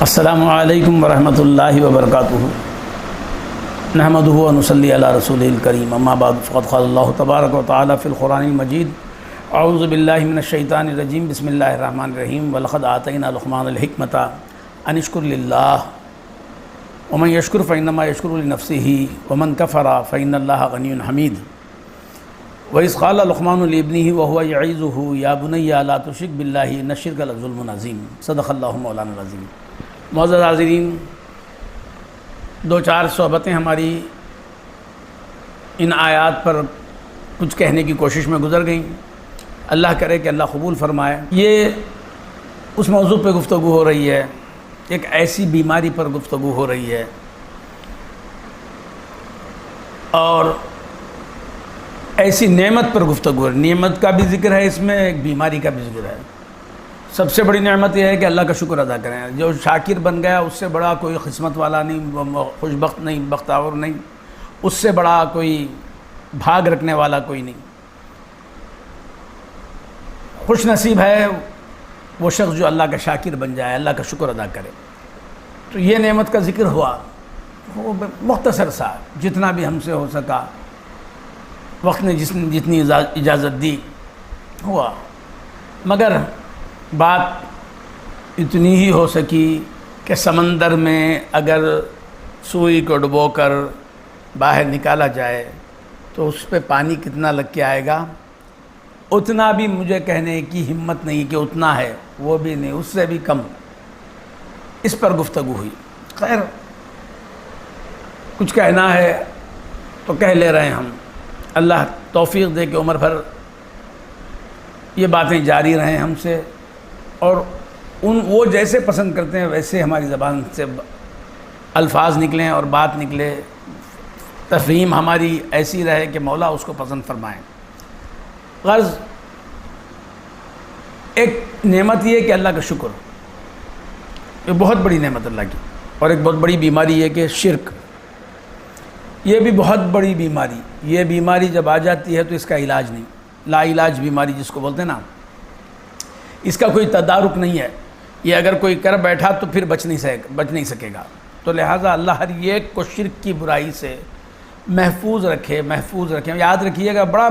السلام علیکم ورحمۃ اللہ وبرکاتہ نحمدہ و نصلی علی رسولہ الکریم اما بعد فقد قال اللہ تبارک و تعالی فی القرآن المجید اعوذ باللہ من الشیطان الرجیم بسم اللہ الرحمن الرحیم وَلَقَدْ آتَيْنَا لُقْمَانَ الْحِكْمَةَ أَنِ اشْكُرْ لِلَّهِ وَمَنْ يَشْكُرْ فَإِنَّمَا يَشْكُرُ لِنَفْسِهِ وَمَنْ كَفَرَ فَإِنَّ اللَّهَ غَنِيٌّ حَمِيدٌ وَإِذْ قَالَ لُقْمَانُ لِابْنِهِ وَهُوَ يَعِظُهُ يَا بُنَيَّ لَا تُشْرِكْ بِاللَّهِ إِنَّ الشِّرْكَ لَظُلْمٌ عَظِيمٌ صدق اللہ مولانا العظیم۔ معزز حاضرین، دو چار صحبتیں ہماری ان آیات پر کچھ کہنے کی کوشش میں گزر گئیں، اللہ کرے کہ اللہ قبول فرمائے۔ یہ اس موضوع پہ گفتگو ہو رہی ہے، ایک ایسی بیماری پر گفتگو ہو رہی ہے اور ایسی نعمت پر گفتگو ہے۔ نعمت کا بھی ذکر ہے اس میں، ایک بیماری کا بھی ذکر ہے۔ سب سے بڑی نعمت یہ ہے کہ اللہ کا شکر ادا کریں۔ جو شاکر بن گیا اس سے بڑا کوئی قسمت والا نہیں، خوش بخت نہیں، بختاور نہیں، اس سے بڑا کوئی بھاگ رکھنے والا کوئی نہیں۔ خوش نصیب ہے وہ شخص جو اللہ کا شاکر بن جائے، اللہ کا شکر ادا کرے۔ تو یہ نعمت کا ذکر ہوا، وہ مختصر سا، جتنا بھی ہم سے ہو سکا، وقت نے جتنی اجازت دی ہوا، مگر بات اتنی ہی ہو سکی کہ سمندر میں اگر سوئی کو ڈبو کر باہر نکالا جائے تو اس پہ پانی کتنا لگ کے آئے گا، اتنا بھی مجھے کہنے کی ہمت نہیں کہ اتنا ہے، وہ بھی نہیں، اس سے بھی کم۔ اس پر گفتگو ہوئی۔ خیر، کچھ کہنا ہے تو کہہ لے رہے ہیں ہم۔ اللہ توفیق دے کہ عمر بھر یہ باتیں جاری رہیں ہم سے، اور وہ جیسے پسند کرتے ہیں ویسے ہماری زبان سے الفاظ نکلیں اور بات نکلے، تفہیم ہماری ایسی رہے کہ مولا اس کو پسند فرمائیں۔ غرض ایک نعمت یہ کہ اللہ کا شکر، یہ بہت بڑی نعمت اللہ کی، اور ایک بہت بڑی بیماری ہے کہ شرک، یہ بھی بہت بڑی بیماری۔ یہ بیماری جب آ جاتی ہے تو اس کا علاج نہیں، لا علاج بیماری جس کو بولتے ہیں نا، اس کا کوئی تدارک نہیں ہے۔ یہ اگر کوئی کر بیٹھا تو پھر بچ نہیں سکے گا۔ تو لہٰذا اللہ ہر ایک کو شرک کی برائی سے محفوظ رکھے۔ یاد رکھیے گا، بڑا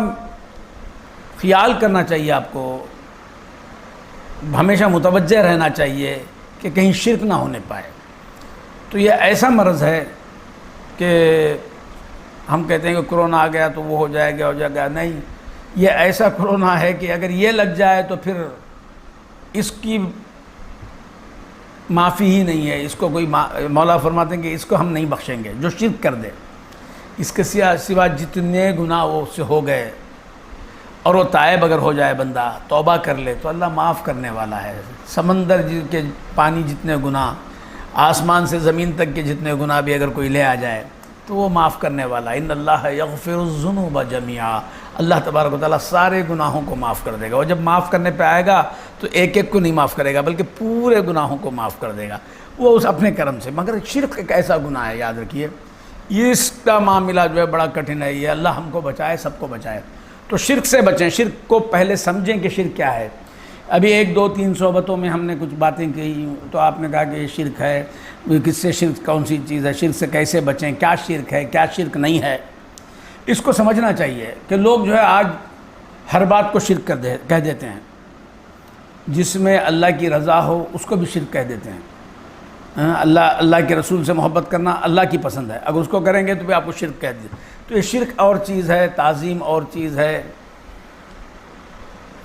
خیال کرنا چاہیے آپ کو، ہمیشہ متوجہ رہنا چاہیے کہ کہیں شرک نہ ہونے پائے۔ تو یہ ایسا مرض ہے کہ ہم کہتے ہیں کہ کرونا آ گیا تو وہ ہو جائے گا، نہیں، یہ ایسا کرونا ہے کہ اگر یہ لگ جائے تو پھر اس کی معافی ہی نہیں ہے۔ اس کو کوئی مولا فرماتے ہیں کہ اس کو ہم نہیں بخشیں گے جو شرک کر دے۔ اس کے سوا جتنے گناہ وہ اس سے ہو گئے، اور وہ تائب اگر ہو جائے، بندہ توبہ کر لے تو اللہ معاف کرنے والا ہے۔ سمندر کے پانی جتنے گناہ، آسمان سے زمین تک کے جتنے گناہ بھی اگر کوئی لے آ جائے تو وہ معاف کرنے والا ہے۔ ان اللہ یغفر الذنوب جميعا، اللہ تبارک و تعالیٰ سارے گناہوں کو معاف کر دے گا۔ اور جب معاف کرنے پہ آئے گا تو ایک ایک کو نہیں معاف کرے گا، بلکہ پورے گناہوں کو معاف کر دے گا، وہ اس اپنے کرم سے۔ مگر شرک ایک ایسا گناہ ہے، یاد رکھیے، یہ اس کا معاملہ جو ہے بڑا کٹھن ہے۔ یہ اللہ ہم کو بچائے، سب کو بچائے۔ تو شرک سے بچیں، شرک کو پہلے سمجھیں کہ شرک کیا ہے۔ ابھی 1 2 3 صحبتوں میں ہم نے کچھ باتیں کہی تو آپ نے کہا کہ یہ شرک ہے، کس سے شرک، کون سی چیز ہے، شرک سے کیسے بچیں، کیا شرک ہے، کیا شرک نہیں ہے۔ اس کو سمجھنا چاہیے کہ لوگ جو ہے آج ہر بات کو شرک کہہ دیتے ہیں، جس میں اللہ کی رضا ہو اس کو بھی شرک کہہ دیتے ہیں۔ اللہ کے رسول سے محبت کرنا اللہ کی پسند ہے، اگر اس کو کریں گے تو بھی آپ کو شرک کہہ دیتے۔ تو یہ شرک اور چیز ہے، تعظیم اور چیز ہے،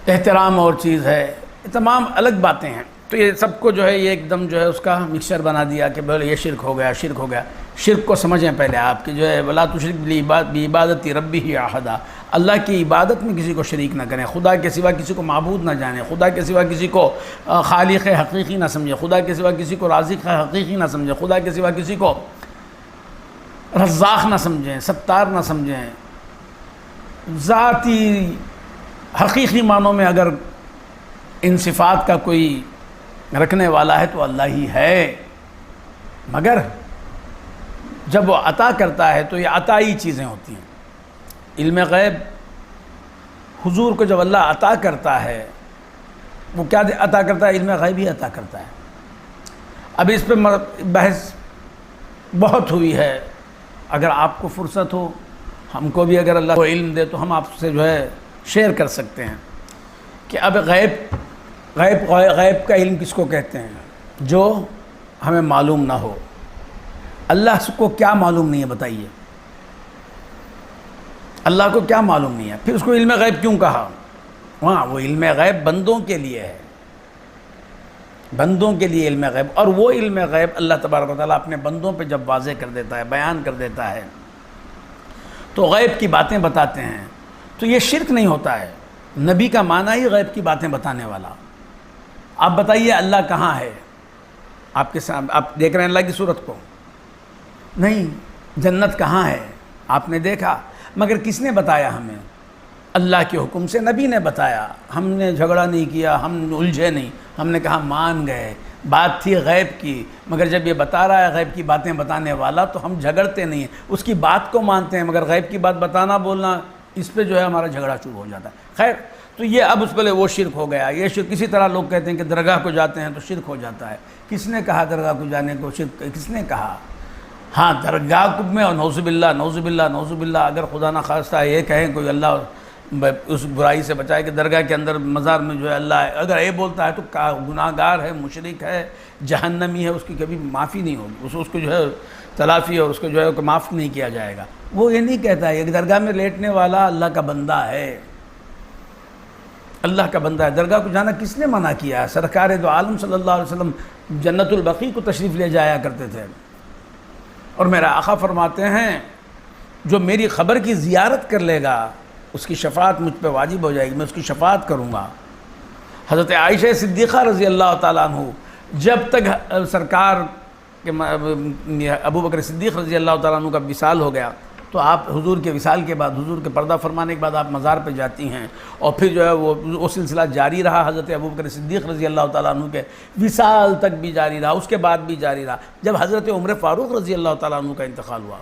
احترام اور چیز ہے، یہ تمام الگ باتیں ہیں۔ تو یہ سب کو جو ہے یہ ایک دم جو ہے اس کا مکسچر بنا دیا کہ بولے یہ شرک ہو گیا، شرک ہو گیا۔ شرک کو سمجھیں پہلے آپ کہ جو ہے وَلَا تُشْرِكْ بِعِبَادَتِ رَبِّهِ أَحَدًا، اللہ کی عبادت میں کسی کو شریک نہ کریں، خدا کے سوا کسی کو معبود نہ جانیں، خدا کے سوا کسی کو خالق حقیقی نہ سمجھیں، خدا کے سوا کسی کو رازق حقیقی نہ سمجھیں، خدا کے سوا کسی کو رزاق نہ سمجھیں، ستار نہ سمجھیں۔ ذاتی حقیقی معنوں میں اگر ان صفات کا کوئی رکھنے والا ہے تو اللہ ہی ہے، مگر جب وہ عطا کرتا ہے تو یہ عطائی چیزیں ہوتی ہیں۔ علم غیب حضور کو جب اللہ عطا کرتا ہے، وہ کیا عطا کرتا ہے؟ علم غیب ہی عطا کرتا ہے۔ اب اس پہ بحث بہت ہوئی ہے، اگر آپ کو فرصت ہو، ہم کو بھی اگر اللہ کو علم دے تو ہم آپ سے جو ہے شیئر کر سکتے ہیں کہ اب غیب کا علم کس کو کہتے ہیں؟ جو ہمیں معلوم نہ ہو۔ اللہ کو کیا معلوم نہیں ہے بتائیے؟ اللہ کو کیا معلوم نہیں ہے؟ پھر اس کو علم غیب کیوں کہا؟ ہاں، وہ علم غیب بندوں کے لیے ہے، بندوں کے لیے علم غیب، اور وہ علم غیب اللہ تبارک و تعالیٰ اپنے بندوں پہ جب واضح کر دیتا ہے، بیان کر دیتا ہے، تو غیب کی باتیں بتاتے ہیں، تو یہ شرک نہیں ہوتا ہے۔ نبی کا معنی ہی غیب کی باتیں بتانے والا۔ آپ بتائیے اللہ کہاں ہے؟ آپ کے سامنے آپ دیکھ رہے ہیں اللہ کی صورت کو؟ نہیں۔ جنت کہاں ہے؟ آپ نے دیکھا، مگر کس نے بتایا ہمیں؟ اللہ کے حکم سے نبی نے بتایا۔ ہم نے جھگڑا نہیں کیا، ہم الجھے نہیں، ہم نے کہا مان گئے۔ بات تھی غیب کی، مگر جب یہ بتا رہا ہے غیب کی باتیں بتانے والا تو ہم جھگڑتے نہیں ہیں، اس کی بات کو مانتے ہیں، مگر غیب کی بات بتانا بولنا اس پہ جو ہے ہمارا جھگڑا شروع ہو جاتا ہے۔ خیر، تو یہ اب اس پہلے وہ شرک ہو گیا۔ یہ شرک کسی طرح لوگ کہتے ہیں کہ درگاہ کو جاتے ہیں تو شرک ہو جاتا ہے۔ کس نے کہا درگاہ کو جانے کو شرک؟ کس نے کہا؟ ہاں، درگاہ میں اور نعوذ باللہ نعوذ باللہ نعوذ باللہ، اگر خدا نہ خواستہ یہ کہیں کوئی اللہ اس برائی سے بچائے کہ درگاہ کے اندر مزار میں جو ہے اللہ ہے، اگر یہ بولتا ہے تو گناہ گار ہے، مشرک ہے، جہنمی ہے، اس کی کبھی معافی نہیں ہوگی، اس کو جو ہے تلافی اور اس کو جو ہے معاف نہیں کیا جائے گا۔ وہ یہ نہیں کہتا ہے، ایک درگاہ میں لیٹنے والا اللہ کا بندہ ہے، اللہ کا بندہ ہے۔ درگاہ کو جانا کس نے منع کیا ہے؟ سرکار دو عالم صلی اللہ علیہ وسلم جنت البقیع کو تشریف لے جایا کرتے تھے، اور میرا آقا فرماتے ہیں جو میری خبر کی زیارت کر لے گا اس کی شفاعت مجھ پہ واجب ہو جائے گی، میں اس کی شفاعت کروں گا۔ حضرت عائشہ صدیقہ رضی اللہ تعالیٰ عنہ جب تک سرکار کے ابو بکر صدیق رضی اللہ تعالیٰ عنہ کا وصال ہو گیا تو آپ حضور کے وصال کے بعد، حضور کے پردہ فرمانے کے بعد آپ مزار پہ جاتی ہیں، اور پھر جو ہے وہ سلسلہ جاری رہا، حضرت ابو بکر صدیق رضی اللہ تعالیٰ عنہ کے وصال تک بھی جاری رہا، اس کے بعد بھی جاری رہا۔ جب حضرت عمر فاروق رضی اللہ تعالیٰ عنہ کا انتقال ہوا،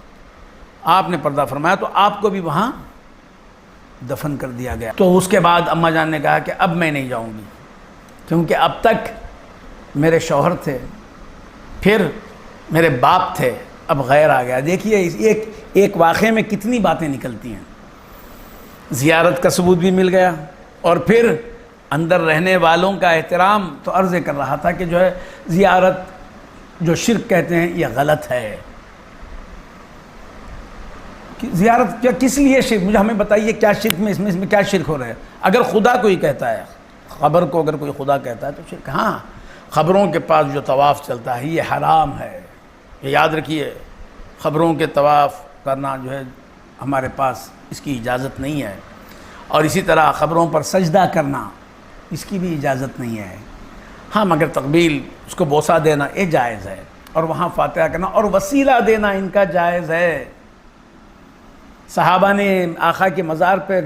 آپ نے پردہ فرمایا تو آپ کو بھی وہاں دفن کر دیا گیا۔ تو اس کے بعد اماں جان نے کہا کہ اب میں نہیں جاؤں گی، کیونکہ اب تک میرے شوہر تھے، پھر میرے باپ تھے، اب غیر آ گیا۔ دیکھیے ایک واقعے میں کتنی باتیں نکلتی ہیں۔ زیارت کا ثبوت بھی مل گیا، اور پھر اندر رہنے والوں کا احترام۔ تو عرض کر رہا تھا کہ جو ہے زیارت جو شرک کہتے ہیں یہ غلط ہے۔ زیارت کیا کس لیے شرک؟ مجھے ہمیں بتائیے کیا شرک میں اس میں کیا شرک ہو رہا ہے؟ اگر خدا کوئی کہتا ہے، خبر کو اگر کوئی خدا کہتا ہے تو شرک۔ ہاں، خبروں کے پاس جو طواف چلتا ہے یہ حرام ہے، یہ یاد رکھیے۔ خبروں کے طواف کرنا جو ہے ہمارے پاس اس کی اجازت نہیں ہے، اور اسی طرح خبروں پر سجدہ کرنا اس کی بھی اجازت نہیں ہے۔ ہاں، مگر تقبیل، اس کو بوسہ دینا یہ جائز ہے، اور وہاں فاتحہ کرنا اور وسیلہ دینا ان کا جائز ہے۔ صحابہ نے آقا کے مزار پہ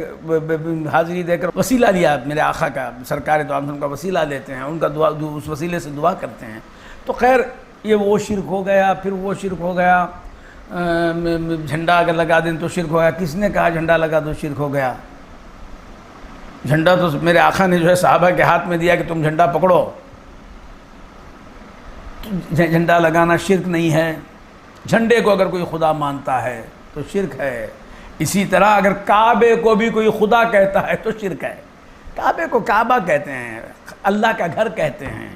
حاضری دے کر وسیلہ لیا، میرے آقا کا، سرکار دو عالم کا وسیلہ لیتے ہیں، ان کا دعا، اس وسیلے سے دعا کرتے ہیں۔ تو خیر، یہ وہ شرک ہو گیا، پھر وہ شرک ہو گیا۔ جھنڈا اگر لگا دیں تو شرک ہو گیا۔ کس نے کہا جھنڈا لگا دو شرک ہو گیا؟ جھنڈا تو میرے آقا نے جو ہے صحابہ کے ہاتھ میں دیا کہ تم جھنڈا پکڑو۔ جھنڈا لگانا شرک نہیں ہے۔ جھنڈے کو اگر کوئی خدا مانتا ہے تو شرک ہے۔ اسی طرح اگر کعبے کو بھی کوئی خدا کہتا ہے تو شرک ہے۔ کعبے کو کعبہ کہتے ہیں، اللہ کا گھر کہتے ہیں۔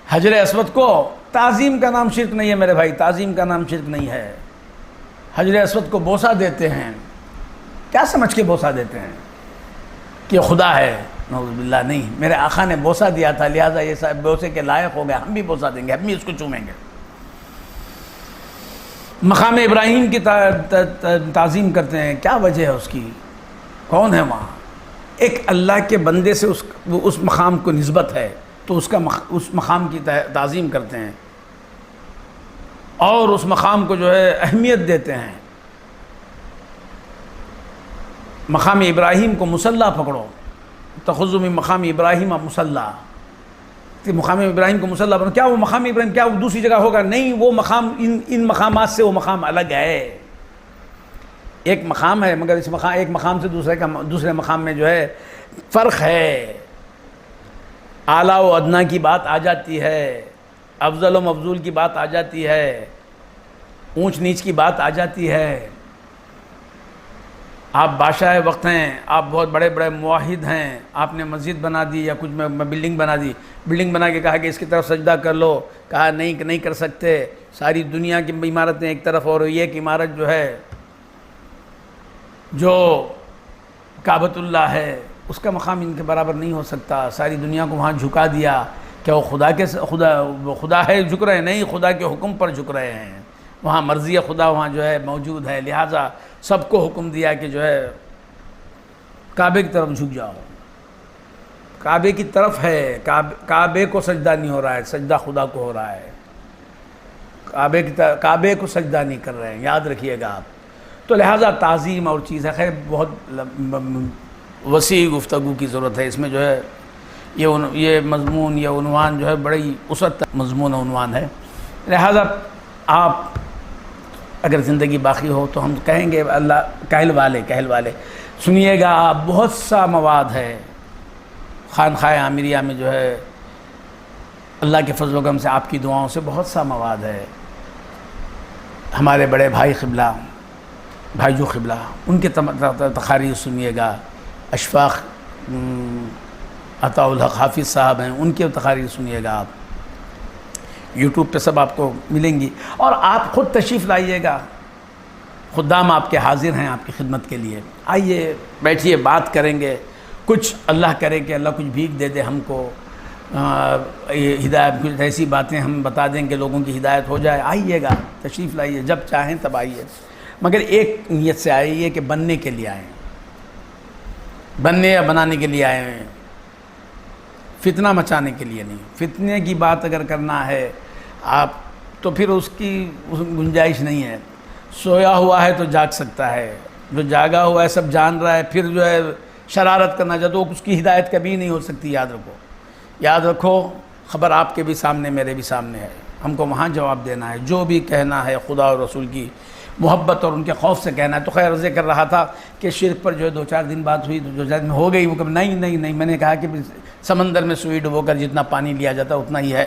حجر اسود کو تعظیم کا نام شرک نہیں ہے میرے بھائی، تعظیم کا نام شرک نہیں ہے۔ حجر اسود کو بوسہ دیتے ہیں، کیا سمجھ کے بوسہ دیتے ہیں کہ خدا ہے؟ نعوذ باللہ، نہیں، میرے آقا نے بوسہ دیا تھا، لہٰذا یہ سب بوسے کے لائق ہو گیا، ہم بھی بوسہ دیں گے، ہم بھی اس کو چومیں گے۔ مقام ابراہیم کی تعظیم کرتے ہیں، کیا وجہ ہے اس کی؟ کون ہے وہاں؟ ایک اللہ کے بندے سے اس مقام کو نسبت ہے تو اس مقام کی تعظیم کرتے ہیں، اور اس مقام کو جو ہے اہمیت دیتے ہیں۔ مقام ابراہیم کو مصلی پکڑو، تخذ من مقام ابراہیم مصلی، کہ مقام ابراہیم کو مصلی بنو، کیا وہ مقام ابراہیم کیا وہ دوسری جگہ ہوگا؟ نہیں، وہ مقام ان مقامات سے وہ مقام الگ ہے۔ ایک مقام ہے، مگر اس مقام ایک مقام سے دوسرے مقام میں جو ہے فرق ہے، اعلیٰ و ادنیٰ کی بات آ جاتی ہے۔ افضل و مفضول کی بات آ جاتی ہے، اونچ نیچ کی بات آ جاتی ہے۔ آپ بادشاہ وقت ہیں، آپ بہت بڑے بڑے موحد ہیں، آپ نے مسجد بنا دی یا کچھ میں بلڈنگ بنا دی، بلڈنگ بنا کے کہا کہ اس کی طرف سجدہ کر لو، کہا نہیں کر سکتے، ساری دنیا کی عمارتیں ایک طرف اور یہ ایک عمارت جو ہے جو کعبۃ اللہ ہے اس کا مقام ان کے برابر نہیں ہو سکتا، ساری دنیا کو وہاں جھکا دیا۔ کیا وہ خدا ہے جھک رہے ہیں؟ نہیں، خدا کے حکم پر جھک رہے ہیں، وہاں مرضی خدا وہاں جو ہے موجود ہے، لہٰذا سب کو حکم دیا کہ جو ہے کعبے کی طرف جھک جاؤ۔ کعبے کی طرف ہے، کعبے کو سجدہ نہیں ہو رہا ہے، سجدہ خدا کو ہو رہا ہے، کعبے کو سجدہ نہیں کر رہے ہیں، یاد رکھیے گا آپ۔ تو لہٰذا تعظیم اور چیز ہے، خیر بہت وسیع گفتگو کی ضرورت ہے اس میں، جو ہے یہ مضمون، یہ عنوان جو ہے بڑی وسعت مضمون عنوان ہے، لہٰذا آپ اگر زندگی باقی ہو تو ہم کہیں گے اللہ کہل والے سنیے گا آپ، بہت سا مواد ہے خانقاہ عامریہ میں جو ہے، اللہ کے فضل و کرم سے آپ کی دعاؤں سے بہت سا مواد ہے۔ ہمارے بڑے بھائی قبلہ، بھائیو قبلہ، ان کے تقاریر سنیے گا، اشفاق عطاء الحق حافظ صاحب ہیں، ان کے تقاریر سنیے گا آپ، یوٹیوب پہ سب آپ کو ملیں گی، اور آپ خود تشریف لائیے گا، خدام آپ کے حاضر ہیں آپ کی خدمت کے لیے، آئیے بیٹھیے، بات کریں گے، کچھ اللہ کرے کہ اللہ کچھ بھیک دے دے ہم کو، ہدایت، کچھ ایسی باتیں ہم بتا دیں کہ لوگوں کی ہدایت ہو جائے، آئیے گا، تشریف لائیے، جب چاہیں تب آئیے، مگر ایک نیت سے آئیے کہ بننے کے لیے آئیں، بننے یا بنانے کے لیے آئے ہیں، فتنہ مچانے کے لیے نہیں۔ فتنے کی بات اگر کرنا ہے آپ تو پھر اس کی گنجائش نہیں ہے، سویا ہوا ہے تو جاگ سکتا ہے، جو جاگا ہوا ہے سب جان رہا ہے، پھر جو ہے شرارت کرنا چاہے تو اس کی ہدایت کبھی نہیں ہو سکتی، یاد رکھو، خبر آپ کے بھی سامنے میرے بھی سامنے ہے، ہم کو وہاں جواب دینا ہے، جو بھی کہنا ہے خدا اور رسول کی محبت اور ان کے خوف سے کہنا ہے۔ تو خیر عرض کر رہا تھا کہ شرک پر جو ہے 2-4 دن بات ہوئی تو 2-4 دن ہو گئی، وہ کہ نہیں، میں نے کہا کہ سمندر میں سوئی ڈبو کر جتنا پانی لیا جاتا ہے اتنا ہی ہے،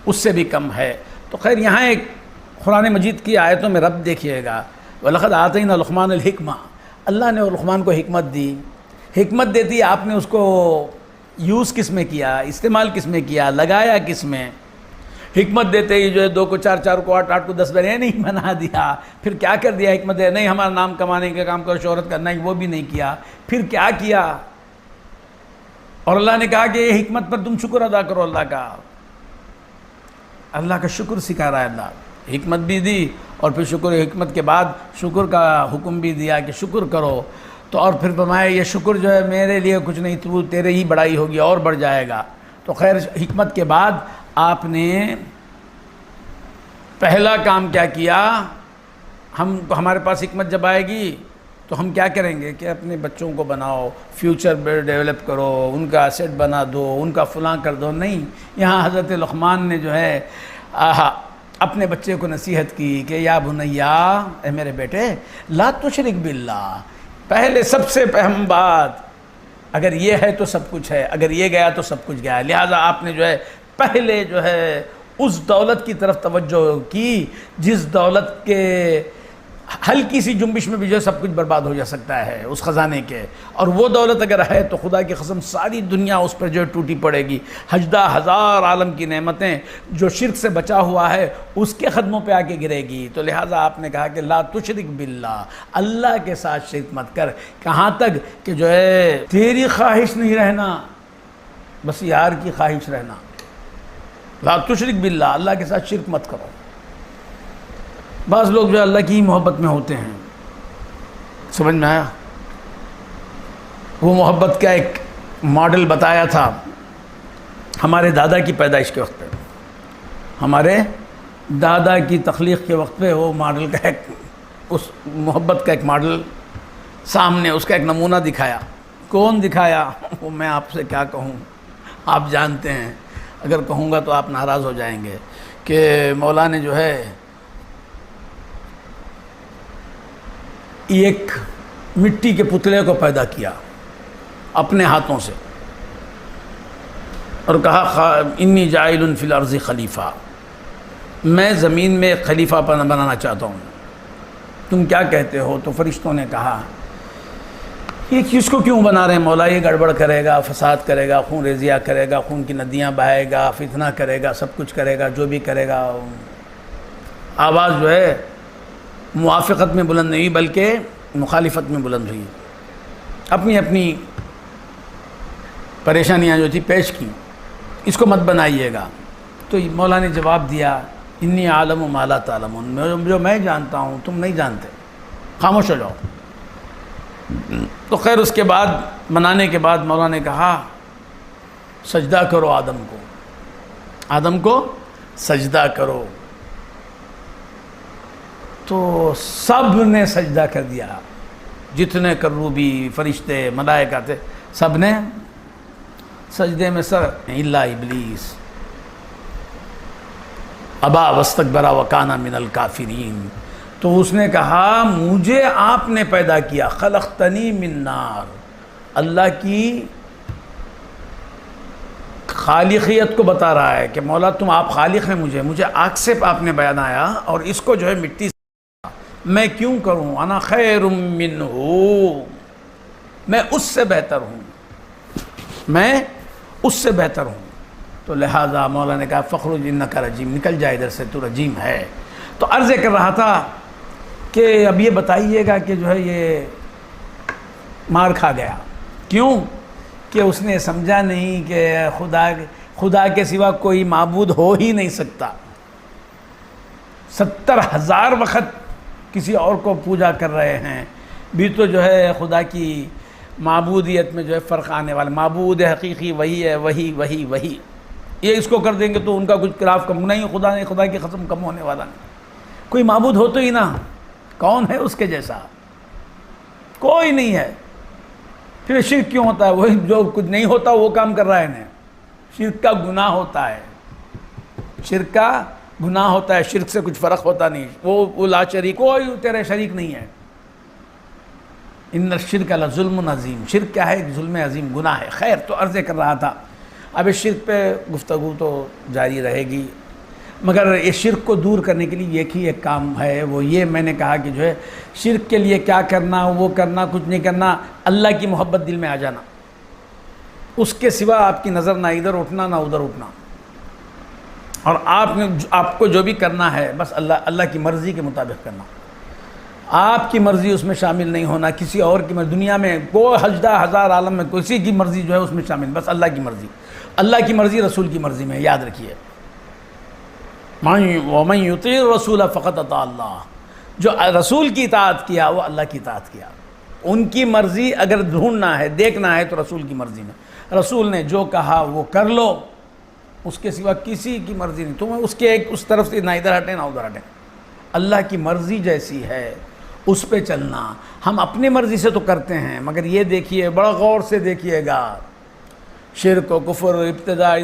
اس سے بھی کم ہے۔ تو خیر یہاں ایک قرآن مجید کی آیتوں میں رب دیکھیے گا، وَلَقَدْ آتَيْنَا لُقْمَانَ الْحِكْمَةَ، اللہ نے لقمان کو حکمت دی، حکمت دیتی آپ نے اس کو یوز کس میں کیا، استعمال کس میں کیا، لگایا کس میں؟ حکمت دیتے ہی جو ہے 2 کو 4، 4 کو 8، 8 کو 10 بنے نہیں بنا دیا، پھر کیا کر دیا؟ حکمت دے نہیں ہمارا نام کمانے کا کام کرو، شہرت کرنا ہی وہ بھی نہیں کیا، پھر کیا کیا؟ اور اللہ نے کہا کہ یہ حکمت پر تم شکر ادا کرو، اللہ کا شکر سکھا رہا ہے، اللہ حکمت بھی دی اور پھر شکر، حکمت کے بعد شکر کا حکم بھی دیا کہ شکر کرو، تو اور پھر فرمایا یہ شکر جو ہے میرے لیے کچھ نہیں، تو تیرے ہی بڑائی ہوگی اور بڑھ جائے گا۔ تو خیر حکمت کے بعد آپ نے پہلا کام کیا کیا؟ ہمارے پاس حکمت جب آئے گی تو ہم کیا کریں گے کہ اپنے بچوں کو بناؤ، فیوچر ڈیولپ کرو، ان کا ایسٹ بنا دو، ان کا فلاں کر دو، نہیں، یہاں حضرت لقمان نے جو ہے اپنے بچے کو نصیحت کی کہ یا بنیا، اے میرے بیٹے، لا تشرک باللہ، پہلے سب سے اہم بات، اگر یہ ہے تو سب کچھ ہے، اگر یہ گیا تو سب کچھ گیا ہے، لہٰذا آپ نے جو ہے پہلے جو ہے اس دولت کی طرف توجہ کی جس دولت کے ہلکی سی جنبش میں بھی جو ہے سب کچھ برباد ہو جا سکتا ہے، اس خزانے کے، اور وہ دولت اگر ہے تو خدا کی قسم ساری دنیا اس پر جو ہے ٹوٹی پڑے گی، 10,000 عالم کی نعمتیں جو شرک سے بچا ہوا ہے اس کے قدموں پہ آ کے گرے گی۔ تو لہٰذا آپ نے کہا کہ لا تشرک باللہ، اللہ کے ساتھ شرک مت کر، کہاں تک کہ جو ہے تیری خواہش نہیں رہنا، بس یار کی خواہش رہنا، لا تشرک باللہ، اللہ کے ساتھ شرک مت کرو۔ بعض لوگ جو ہے اللہ کی محبت میں ہوتے ہیں، سمجھ میں آیا؟ وہ محبت کا ایک ماڈل بتایا تھا ہمارے دادا کی پیدائش کے وقت پہ، ہمارے دادا کی تخلیق کے وقت پہ وہ ماڈل کا ایک، اس محبت کا ایک ماڈل سامنے، اس کا ایک نمونہ دکھایا۔ کون دکھایا؟ وہ میں آپ سے کیا کہوں، آپ جانتے ہیں، اگر کہوں گا تو آپ ناراض ہو جائیں گے کہ مولا نے جو ہے ایک مٹی کے پتلے کو پیدا کیا اپنے ہاتھوں سے اور کہا انی جاعل فی الارض خلیفہ، میں زمین میں ایک خلیفہ بنانا چاہتا ہوں، تم کیا کہتے ہو؟ تو فرشتوں نے کہا یہ کس کو کیوں بنا رہے ہیں مولا؟ یہ گڑبڑ کرے گا، فساد کرے گا، خون ریزیاں کرے گا، خون کی ندیاں بہائے گا، فتنہ کرے گا، سب کچھ کرے گا، جو بھی کرے گا۔ آواز جو ہے موافقت میں بلند نہیں بلکہ مخالفت میں بلند ہوئی، اپنی اپنی پریشانیاں جو تھی پیش کی، اس کو مت بنائیے گا۔ تو مولا نے جواب دیا انی عالم ما لا تعلمون، جو میں جانتا ہوں تم نہیں جانتے، خاموش ہو جاؤ۔ تو خیر اس کے بعد منانے کے بعد مولا نے کہا سجدہ کرو آدم کو سجدہ کرو۔ تو سب نے سجدہ کر دیا، جتنے کروبی فرشتے ملائکہ تھے سب نے سجدے میں سر الا ابلیس ابا واستکبر وکان من الکافرین۔ تو اس نے کہا مجھے آپ نے پیدا کیا، خلقتنی من نار، اللہ کی خالقیت کو بتا رہا ہے کہ مولا تم آپ خالق ہیں، مجھے آگ سے آپ نے بنایا اور اس کو جو ہے مٹی سے، میں کیوں کروں؟ انا خیر منہ، میں اس سے بہتر ہوں، میں اس سے بہتر ہوں۔ تو لہٰذا مولا نے کہا فخرج انک رجیم، نکل جائے ادھر سے، تو رجیم ہے۔ تو عرض کر رہا تھا کہ اب یہ بتائیے گا کہ جو ہے یہ مار کھا گیا کیوں؟ کہ اس نے سمجھا نہیں کہ خدا کے سوا کوئی معبود ہو ہی نہیں سکتا۔ 70,000 وقت کسی اور کو پوجا کر رہے ہیں، بھی تو جو ہے خدا کی معبودیت میں جو ہے فرق آنے والا، معبود حقیقی وہی ہے، وہی یہ اس کو کر دیں گے تو ان کا کچھ خلاف کم نہیں، خدا کی قسم کم ہونے والا نہیں۔ کوئی معبود ہو تو ہی نا، کون ہے اس کے جیسا؟ کوئی نہیں ہے۔ پھر شرک کیوں ہوتا ہے؟ وہی جو کچھ نہیں ہوتا وہ کام کر رہا ہے نا۔ شرک کا گناہ ہوتا ہے، شرک کا گناہ ہوتا ہے، شرک سے کچھ فرق ہوتا نہیں، وہ لا شریک، کوئی تیرے شریک نہیں ہے۔ ان الشرک لظلم عظیم، شرک کیا ہے؟ ایک ظلم عظیم گناہ ہے۔ خیر، تو عرض کر رہا تھا اب اس شرک پہ گفتگو تو جاری رہے گی، مگر اس شرک کو دور کرنے کے لیے ایک کام ہے، وہ یہ میں نے کہا کہ جو ہے شرک کے لیے کیا کرنا، وہ کرنا، کچھ نہیں کرنا، اللہ کی محبت دل میں آ جانا، اس کے سوا آپ کی نظر نہ ادھر اٹھنا نہ ادھر اٹھنا، اور آپ کو جو بھی کرنا ہے بس اللہ کی مرضی کے مطابق کرنا، آپ کی مرضی اس میں شامل نہیں ہونا، کسی اور کی مرضی، دنیا میں کوئی 10,000 عالم میں کسی کی مرضی جو ہے اس میں شامل، بس اللہ کی مرضی، اللہ کی مرضی رسول کی مرضی میں، یاد رکھیے وَمَن يُطِعِ الرَّسُولَ فَقَدْ أَطَاعَ اللَّهَ، جو رسول کی اطاعت کیا وہ اللہ کی اطاعت کیا۔ ان کی مرضی اگر ڈھونڈنا ہے، دیکھنا ہے تو رسول کی مرضی میں، رسول نے جو کہا وہ کر لو، اس کے سوا کسی کی مرضی نہیں، تمہیں اس طرف سے نہ ادھر ہٹیں نہ ادھر ہٹیں، اللہ کی مرضی جیسی ہے اس پہ چلنا۔ ہم اپنی مرضی سے تو کرتے ہیں، مگر یہ دیکھیے، بڑا غور سے دیکھیے گا، شرک و کفر ابتداء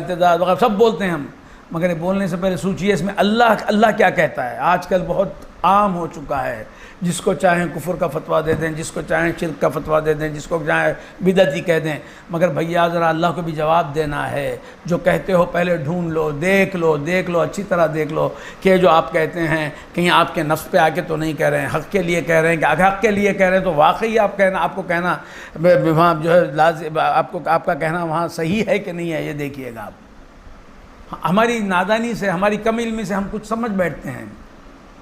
وغیرہ سب بولتے ہیں ہم، مگر بولنے سے پہلے سوچئے اس میں اللہ کیا کہتا ہے۔ آج کل بہت عام ہو چکا ہے، جس کو چاہیں کفر کا فتویٰ دے دیں، جس کو چاہیں شرک کا فتویٰ دے دیں، جس کو چاہیں بدعتی کہہ دیں، مگر بھیا ذرا اللہ کو بھی جواب دینا ہے۔ جو کہتے ہو پہلے ڈھونڈ لو، دیکھ لو، اچھی طرح دیکھ لو کہ جو آپ کہتے ہیں کہیں آپ کے نفس پہ آ کے تو نہیں کہہ رہے ہیں، حق کے لیے کہہ رہے ہیں، کہ اگر حق کے لیے کہہ رہے ہیں تو واقعی آپ کو کہنا وہاں جو ہے لازم، آپ کا کہنا وہاں صحیح ہے کہ نہیں ہے، یہ دیکھیے گا آپ۔ ہماری نادانی سے، ہماری کم علمی سے ہم کچھ سمجھ بیٹھتے ہیں،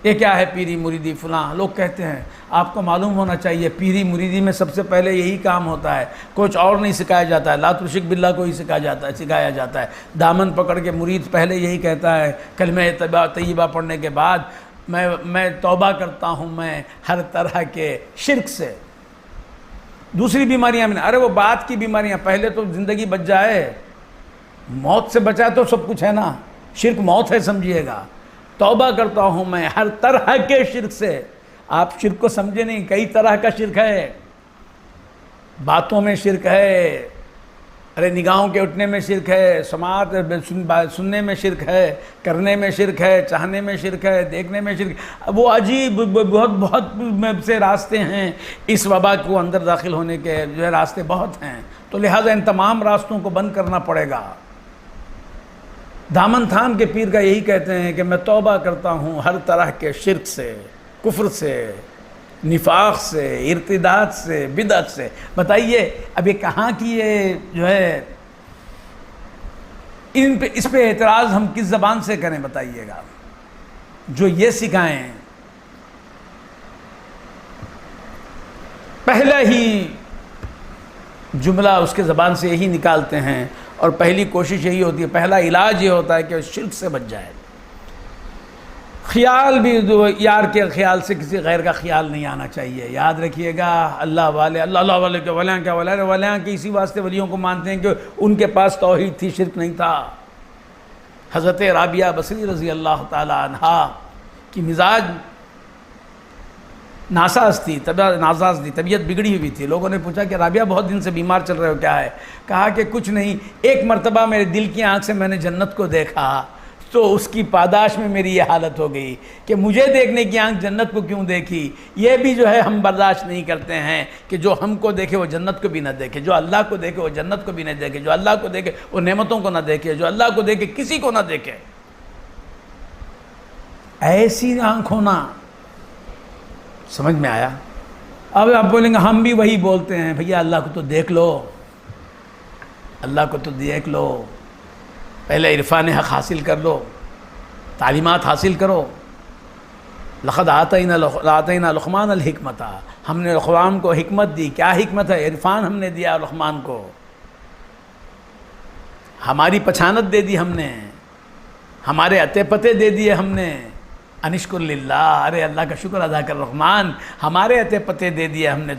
یہ کیا ہے پیری مریدی فلاں، لوگ کہتے ہیں۔ آپ کو معلوم ہونا چاہیے پیری مریدی میں سب سے پہلے یہی کام ہوتا ہے، کچھ اور نہیں سکھایا جاتا ہے، لا تشرک باللہ کو ہی سکھایا جاتا ہے۔ دامن پکڑ کے مرید پہلے یہی کہتا ہے کلمہ طیبہ پڑھنے کے بعد، میں توبہ کرتا ہوں میں ہر طرح کے شرک سے، دوسری بیماریاں میں، ارے وہ بات کی بیماریاں، پہلے تو زندگی بچ جائے، موت سے بچا تو سب کچھ ہے نا، شرک موت ہے سمجھیے گا۔ توبہ کرتا ہوں میں ہر طرح کے شرک سے، آپ شرک کو سمجھے نہیں، کئی طرح کا شرک ہے، باتوں میں شرک ہے، ارے نگاہوں کے اٹھنے میں شرک ہے، سماعت سننے میں شرک ہے، کرنے میں شرک ہے، چاہنے میں شرک ہے، دیکھنے میں شرک، وہ عجیب بہت سے راستے ہیں، اس وبا کو اندر داخل ہونے کے جو ہے راستے بہت ہیں، تو لہٰذا ان تمام راستوں کو بند کرنا پڑے گا۔ دامن تھام کے پیر کا یہی کہتے ہیں کہ میں توبہ کرتا ہوں ہر طرح کے شرک سے، کفر سے، نفاق سے، ارتداد سے، بدعت سے۔ بتائیے اب یہ کہاں کی یہ جو ہے اس پہ اعتراض ہم کس زبان سے کریں بتائیے گا؟ جو یہ سکھائیں، پہلا ہی جملہ اس کے زبان سے یہی نکالتے ہیں، اور پہلی کوشش یہی ہوتی ہے، پہلا علاج یہ ہوتا ہے کہ شرک سے بچ جائے۔ خیال بھی یار کے خیال سے کسی غیر کا خیال نہیں آنا چاہیے۔ یاد رکھیے گا اللہ والے کے ولیاں کیا ولیاں کے اسی واسطے ولیوں کو مانتے ہیں کہ ان کے پاس توحید تھی، شرک نہیں تھا۔ حضرت رابعہ بصری رضی اللہ تعالی عنہا کی مزاج ناساز تھی، طبیعت بگڑی ہوئی تھی۔ لوگوں نے پوچھا کہ رابعہ بہت دن سے بیمار چل رہے ہو، کیا ہے؟ کہا کہ کچھ نہیں، ایک مرتبہ میرے دل کی آنکھ سے میں نے جنت کو دیکھا تو اس کی پاداش میں میری یہ حالت ہو گئی کہ مجھے دیکھنے کی آنکھ جنت کو کیوں دیکھی۔ یہ بھی جو ہے ہم برداشت نہیں کرتے ہیں کہ جو ہم کو دیکھے وہ جنت کو بھی نہ دیکھے، جو اللہ کو دیکھے وہ جنت کو بھی نہ دیکھے، جو اللہ کو دیکھے وہ نعمتوں کو نہ دیکھے، جو اللہ کو دیکھے کسی کو نہ دیکھے۔ ایسی آنکھ ہونا، سمجھ میں آیا؟ اب آپ بولیں گے ہم بھی وہی بولتے ہیں، بھیا اللہ کو تو دیکھ لو، اللہ کو تو دیکھ لو، پہلے عرفان حق حاصل کر لو، تعلیمات حاصل کرو۔ لقد آتینا لقمان الحکمت، ہم نے لقمان کو حکمت دی۔ کیا حکمت ہے؟ عرفان ہم نے دیا لقمان کو، ہماری پچھانت دے دی ہم نے، ہمارے عطے پتے دے دیے ہم نے۔ انشکر للہ، ارے اللہ کا شکر ادا کر لقمان، ہمارے عطے پتے دے دیے ہم نے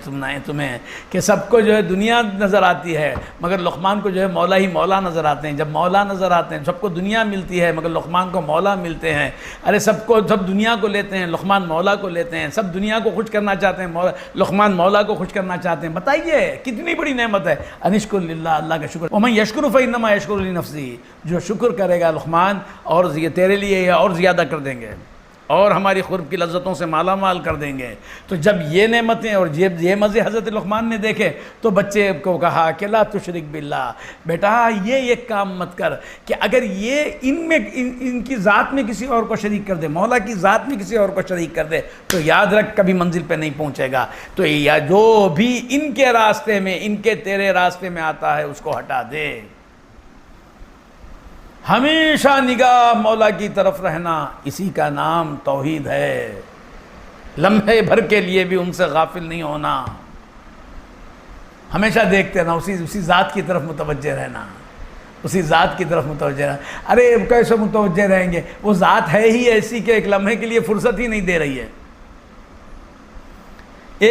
تمہیں کہ سب کو جو ہے دنیا نظر آتی ہے مگر لقمان کو جو ہے مولا ہی مولا نظر آتے ہیں۔ جب مولا نظر آتے ہیں، سب کو دنیا ملتی ہے مگر لقمان کو مولا ملتے ہیں۔ ارے سب دنیا کو لیتے ہیں، لقمان مولا کو لیتے ہیں۔ سب دنیا کو خوش کرنا چاہتے ہیں، لقمان مولا کو خوش کرنا چاہتے ہیں۔ بتائیے کتنی بڑی نعمت ہے۔ انشکر للہ، اللہ کا شکر۔ ومن یشکر فانما یشکر لنفسہ، جو شکر کرے گا لقمان اور یہ تیرے لیے اور زیادہ کر دیں گے اور ہماری قرب کی لذتوں سے مالا مال کر دیں گے۔ تو جب یہ نعمتیں اور یہ مزے حضرت لقمان نے دیکھے تو بچے کو کہا کہ لا تشرک باللہ، بیٹا یہ ایک کام مت کر کہ اگر یہ ان کی ذات میں کسی اور کو شریک کر دے، مولا کی ذات میں کسی اور کو شریک کر دے تو یاد رکھ کبھی منزل پہ نہیں پہنچے گا۔ تو یا جو بھی ان کے راستے میں، ان کے تیرے راستے میں آتا ہے اس کو ہٹا دے۔ ہمیشہ نگاہ مولا کی طرف رہنا، اسی کا نام توحید ہے۔ لمحے بھر کے لیے بھی ان سے غافل نہیں ہونا، ہمیشہ دیکھتے رہنا، اسی ذات کی طرف متوجہ رہنا، اسی ذات کی طرف متوجہ رہنا۔ ارے کیسے متوجہ رہیں گے؟ وہ ذات ہے ہی ایسی کہ ایک لمحے کے لیے فرصت ہی نہیں دے رہی ہے،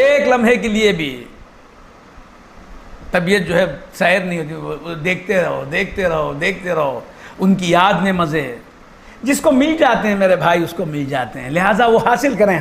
ایک لمحے کے لیے بھی طبیعت جو ہے سیر نہیں ہوتی۔ دیکھتے رہو دیکھتے رہو دیکھتے رہو، ان کی یاد میں مزے۔ جس کو مل جاتے ہیں میرے بھائی اس کو مل جاتے ہیں، لہٰذا وہ حاصل کریں،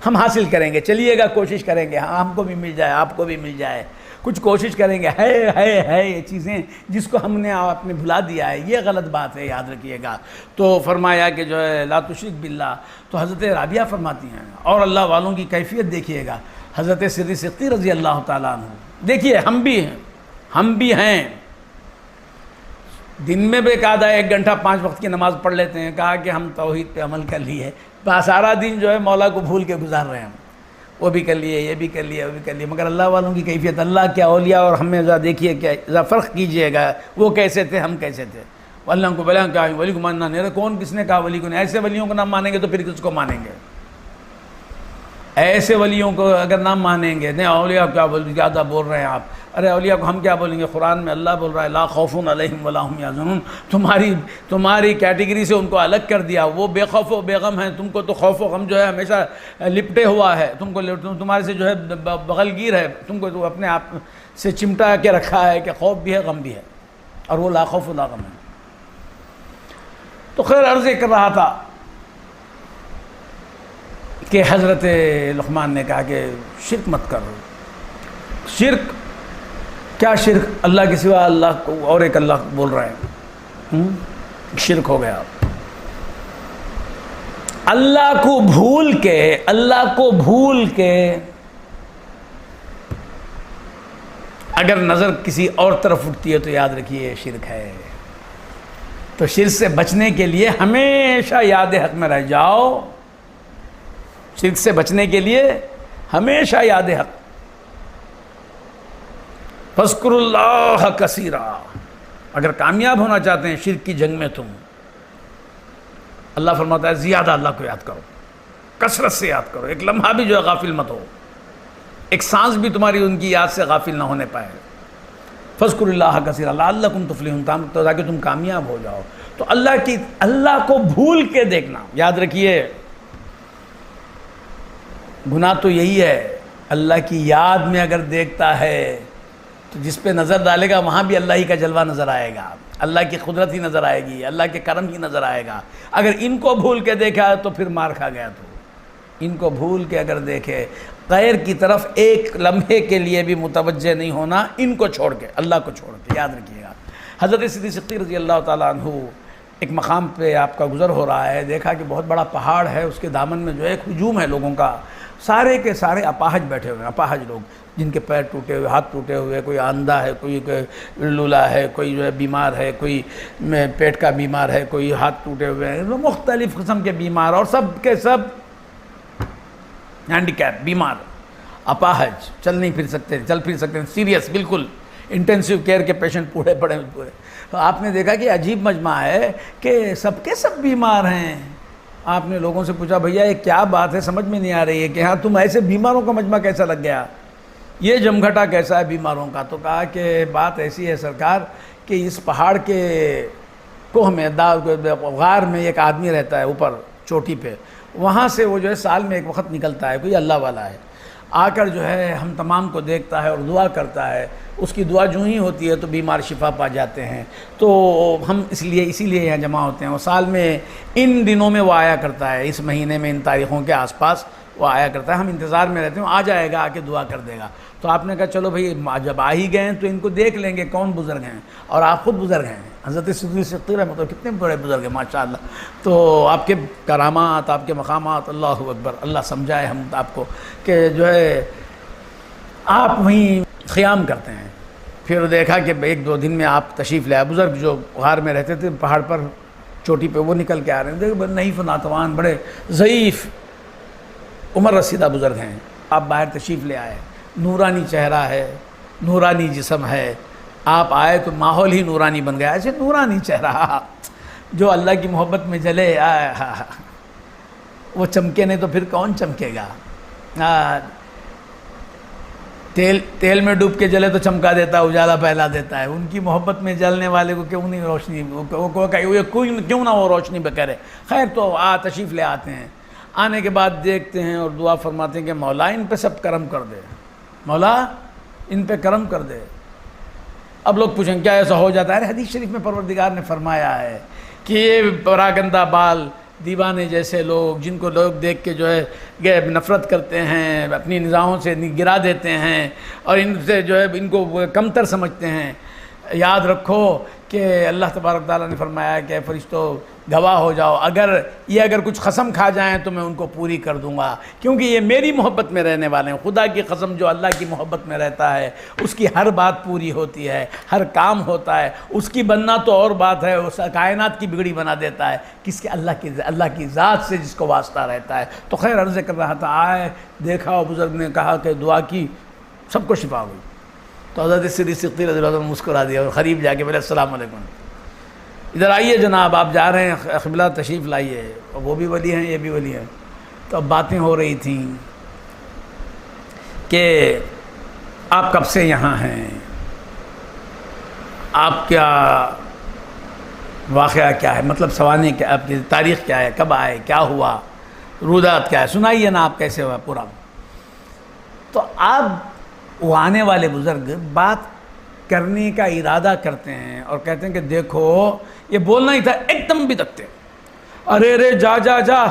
ہم حاصل کریں گے، چلیے گا کوشش کریں گے، ہم کو بھی مل جائے آپ کو بھی مل جائے، کچھ کوشش کریں گے۔ ہے یہ چیزیں جس کو ہم نے آپ نے بھلا دیا ہے، یہ غلط بات ہے، یاد رکھیے گا۔ تو فرمایا کہ جو ہے لا تشرک باللہ۔ تو حضرت رابعہ فرماتی ہیں، اور اللہ والوں کی کیفیت دیکھیے گا۔ حضرت سری سقطی رضی اللہ تعالیٰ عنہ، دیکھیے ہم بھی ہیں، دن میں بے قاعدہ 1 گھنٹہ 5 وقت کی نماز پڑھ لیتے ہیں۔ کہا کہ ہم توحید پہ عمل کر لیے، سارا دن جو ہے مولا کو بھول کے گزار رہے ہیں، وہ بھی کر لیے، یہ بھی کر لیے، وہ بھی کر لیے، مگر اللہ والوں کی کیفیت، اللہ کے اولیاء اور ہمیں ذرا دیکھیے کیا، ذرا فرق کیجئے گا، وہ کیسے تھے ہم کیسے تھے۔ اللہ کو بلا کیا ولی کو ماننا نہیں، کون کس نے کہا ولی کو نہیں؟ ایسے ولیوں کو نہ مانیں گے تو پھر کس کو مانیں گے؟ ایسے ولیوں کو اگر نہ مانیں گے، نہیں اولیاء کیا زیادہ بول رہے ہیں آپ، ارے اولیاء کو ہم کیا بولیں گے؟ قرآن میں اللہ بول رہا ہے لا خوف علیہم ولا ہم یحزنون، تمہاری کیٹیگری سے ان کو الگ کر دیا، وہ بے خوف و بے غم ہیں، تم کو تو خوف و غم جو ہے ہمیشہ لپٹے ہوا ہے، تمہارے سے جو ہے بغل گیر ہے، تم کو تو اپنے آپ سے چمٹا کے رکھا ہے کہ خوف بھی ہے غم بھی ہے، اور وہ لا خوف ولا غم ہے۔ تو خیر عرض کر رہا تھا کہ حضرت لقمان نے کہا کہ شرک مت کرو۔ شرک کیا؟ شرک اللہ کے سوا اللہ کو اور ایک اللہ بول رہے ہیں، شرک ہو گیا۔ اللہ کو بھول کے اگر نظر کسی اور طرف اٹھتی ہے تو یاد رکھیے شرک ہے۔ تو شرک سے بچنے کے لیے ہمیشہ یاد حق میں رہ جاؤ، شرک سے بچنے کے لیے ہمیشہ یاد حق. فاذکروا اللہ کثیرا. اگر کامیاب ہونا چاہتے ہیں شرک کی جنگ میں تم، اللہ فرماتا ہے زیادہ اللہ کو یاد کرو، کثرت سے یاد کرو، ایک لمحہ بھی جو ہے غافل مت ہو، ایک سانس بھی تمہاری ان کی یاد سے غافل نہ ہونے پائے. فاذکروا اللہ کثیرا لعلکم تفلحون، تاکہ تم کامیاب ہو جاؤ. تو اللہ کو بھول کے دیکھنا. یاد رکھیے گناہ تو یہی ہے، اللہ کی یاد میں اگر دیکھتا ہے تو جس پہ نظر ڈالے گا وہاں بھی اللہ ہی کا جلوہ نظر آئے گا، اللہ کی قدرت ہی نظر آئے گی، اللہ کے کرم ہی نظر آئے گا. اگر ان کو بھول کے دیکھا تو پھر مار کھا گیا. تو ان کو بھول کے اگر دیکھے، غیر کی طرف ایک لمحے کے لیے بھی متوجہ نہیں ہونا، ان کو چھوڑ کے، اللہ کو چھوڑ کے. یاد رکھیے گا حضرت صدیق رضی اللہ تعالیٰ عنہ ایک مقام پہ آپ کا گزر ہو رہا ہے، دیکھا کہ بہت بڑا پہاڑ ہے، اس کے دامن میں جو ہے ایک ہجوم ہے لوگوں کا، سارے کے سارے اپاہج بیٹھے ہوئے ہیں، اپاہج لوگ جن کے پیر ٹوٹے ہوئے، ہاتھ ٹوٹے ہوئے، کوئی اندھا ہے، کوئی لولا ہے، کوئی جو ہے بیمار ہے، کوئی پیٹ کا بیمار ہے، کوئی ہاتھ ٹوٹے ہوئے ہیں، مختلف قسم کے بیمار، اور سب کے سب ہینڈی کیپ بیمار، اپاہج، چل نہیں پھر سکتے، چل پھر سکتے ہیں، سیریس بالکل انٹینسیو کیئر کے پیشنٹ پورے پڑے پورے. تو آپ نے دیکھا کہ عجیب مجمع ہے کہ سب کے سب بیمار ہیں. آپ نے لوگوں سے پوچھا بھیا یہ کیا بات ہے، سمجھ میں نہیں آ رہی ہے کہ ہاں تم ایسے بیماروں کا مجمع کیسا لگ گیا، یہ جمگھٹا کیسا ہے بیماروں کا. تو کہا کہ بات ایسی ہے سرکار کہ اس پہاڑ کے کوہ میں غار میں ایک آدمی رہتا ہے اوپر چوٹی پہ، وہاں سے وہ جو ہے سال میں ایک وقت نکلتا ہے، کوئی اللہ والا ہے، آ کر جو ہے ہم تمام کو دیکھتا ہے اور دعا کرتا ہے. اس کی دعا جو ہی ہوتی ہے تو بیمار شفا پا جاتے ہیں. تو ہم اسی لیے یہاں جمع ہوتے ہیں. وہ سال میں ان دنوں میں وہ آیا کرتا ہے، اس مہینے میں ان تاریخوں کے آس پاس وہ آیا کرتا ہے. ہم انتظار میں رہتے ہیں، آ جائے گا، آ کے دعا کر دے گا. تو آپ نے کہا چلو بھائی جب آ ہی گئے ہیں تو ان کو دیکھ لیں گے کون بزرگ ہیں، اور آپ خود بزرگ ہیں. حضرت صدیق مطلب کتنے بڑے بزرگ ہیں ماشاءاللہ. تو آپ کے کرامات، آپ کے مقامات، اللہ اکبر، اللہ سمجھائے ہم آپ کو کہ جو ہے آپ وہیں قیام کرتے ہیں. پھر دیکھا کہ ایک دو دن میں آپ تشریف لے آئے. بزرگ جو غار میں رہتے تھے پہاڑ پر چوٹی پہ، وہ نکل کے آ رہے ہیں. دیکھو نحیف و ناتوان، بڑے ضعیف، عمر رسیدہ بزرگ ہیں. آپ باہر تشریف لے آئے، نورانی چہرہ ہے، نورانی جسم ہے. آپ آئے تو ماحول ہی نورانی بن گیا. ایسے نورانی چہرہ جو اللہ کی محبت میں جلے، وہ چمکے نہیں تو پھر کون چمکے گا. تیل میں ڈوب کے جلے تو چمکا دیتا ہے، اجالا پھیلا دیتا ہے. ان کی محبت میں جلنے والے کو کیوں نہیں روشنی، کیوں نہ وہ روشنی پہ کرے. خیر تو تشریف لے آتے ہیں. آنے کے بعد دیکھتے ہیں اور دعا فرماتے ہیں کہ مولا ان پہ سب کرم کر دے، مولا ان پہ کرم کر دے. اب لوگ پوچھیں کیا ایسا ہو جاتا ہے؟ حدیث شریف میں پروردگار نے فرمایا ہے کہ یہ پراگندہ بال دیوانے جیسے لوگ، جن کو لوگ دیکھ کے جو ہے نفرت کرتے ہیں، اپنی نظاموں سے گرا دیتے ہیں اور ان سے جو ہے ان کو کمتر سمجھتے ہیں، یاد رکھو کہ اللہ تبارک تعالیٰ نے فرمایا کہ فرشتوں گواہ ہو جاؤ، اگر کچھ قسم کھا جائیں تو میں ان کو پوری کر دوں گا، کیونکہ یہ میری محبت میں رہنے والے ہیں. خدا کی قسم جو اللہ کی محبت میں رہتا ہے اس کی ہر بات پوری ہوتی ہے، ہر کام ہوتا ہے. اس کی بننا تو اور بات ہے، اس کائنات کی بگڑی بنا دیتا ہے کس کے؟ اللہ کی ذات سے جس کو واسطہ رہتا ہے. تو خیر عرض کر رہا تھا، آئے دیکھا اور بزرگ نے کہا کہ دعا کی، سب کو شفا ہوئی. تو حضرت صدیق رضی اللہ عنہ نے مسکرا دیا اور قریب جا کے بولے السلام علیکم، ادھر آئیے جناب، آپ جا رہے ہیں قبلہ تشریف لائیے. اور وہ بھی ولی ہیں، یہ بھی ولی ہیں. تو اب باتیں ہو رہی تھیں کہ آپ کب سے یہاں ہیں، آپ کیا واقعہ کیا ہے، مطلب سوانح کیا، آپ کی تاریخ کیا ہے، کب آئے، کیا ہوا، رودات کیا ہے، سنائیے نا آپ کیسے ہوا پورا. تو آپ وہ آنے والے بزرگ بات کرنے کا ارادہ کرتے ہیں اور کہتے ہیں کہ دیکھو یہ بولنا ہی تھا ایک دم بھی دکتے، ارے جا جا جا،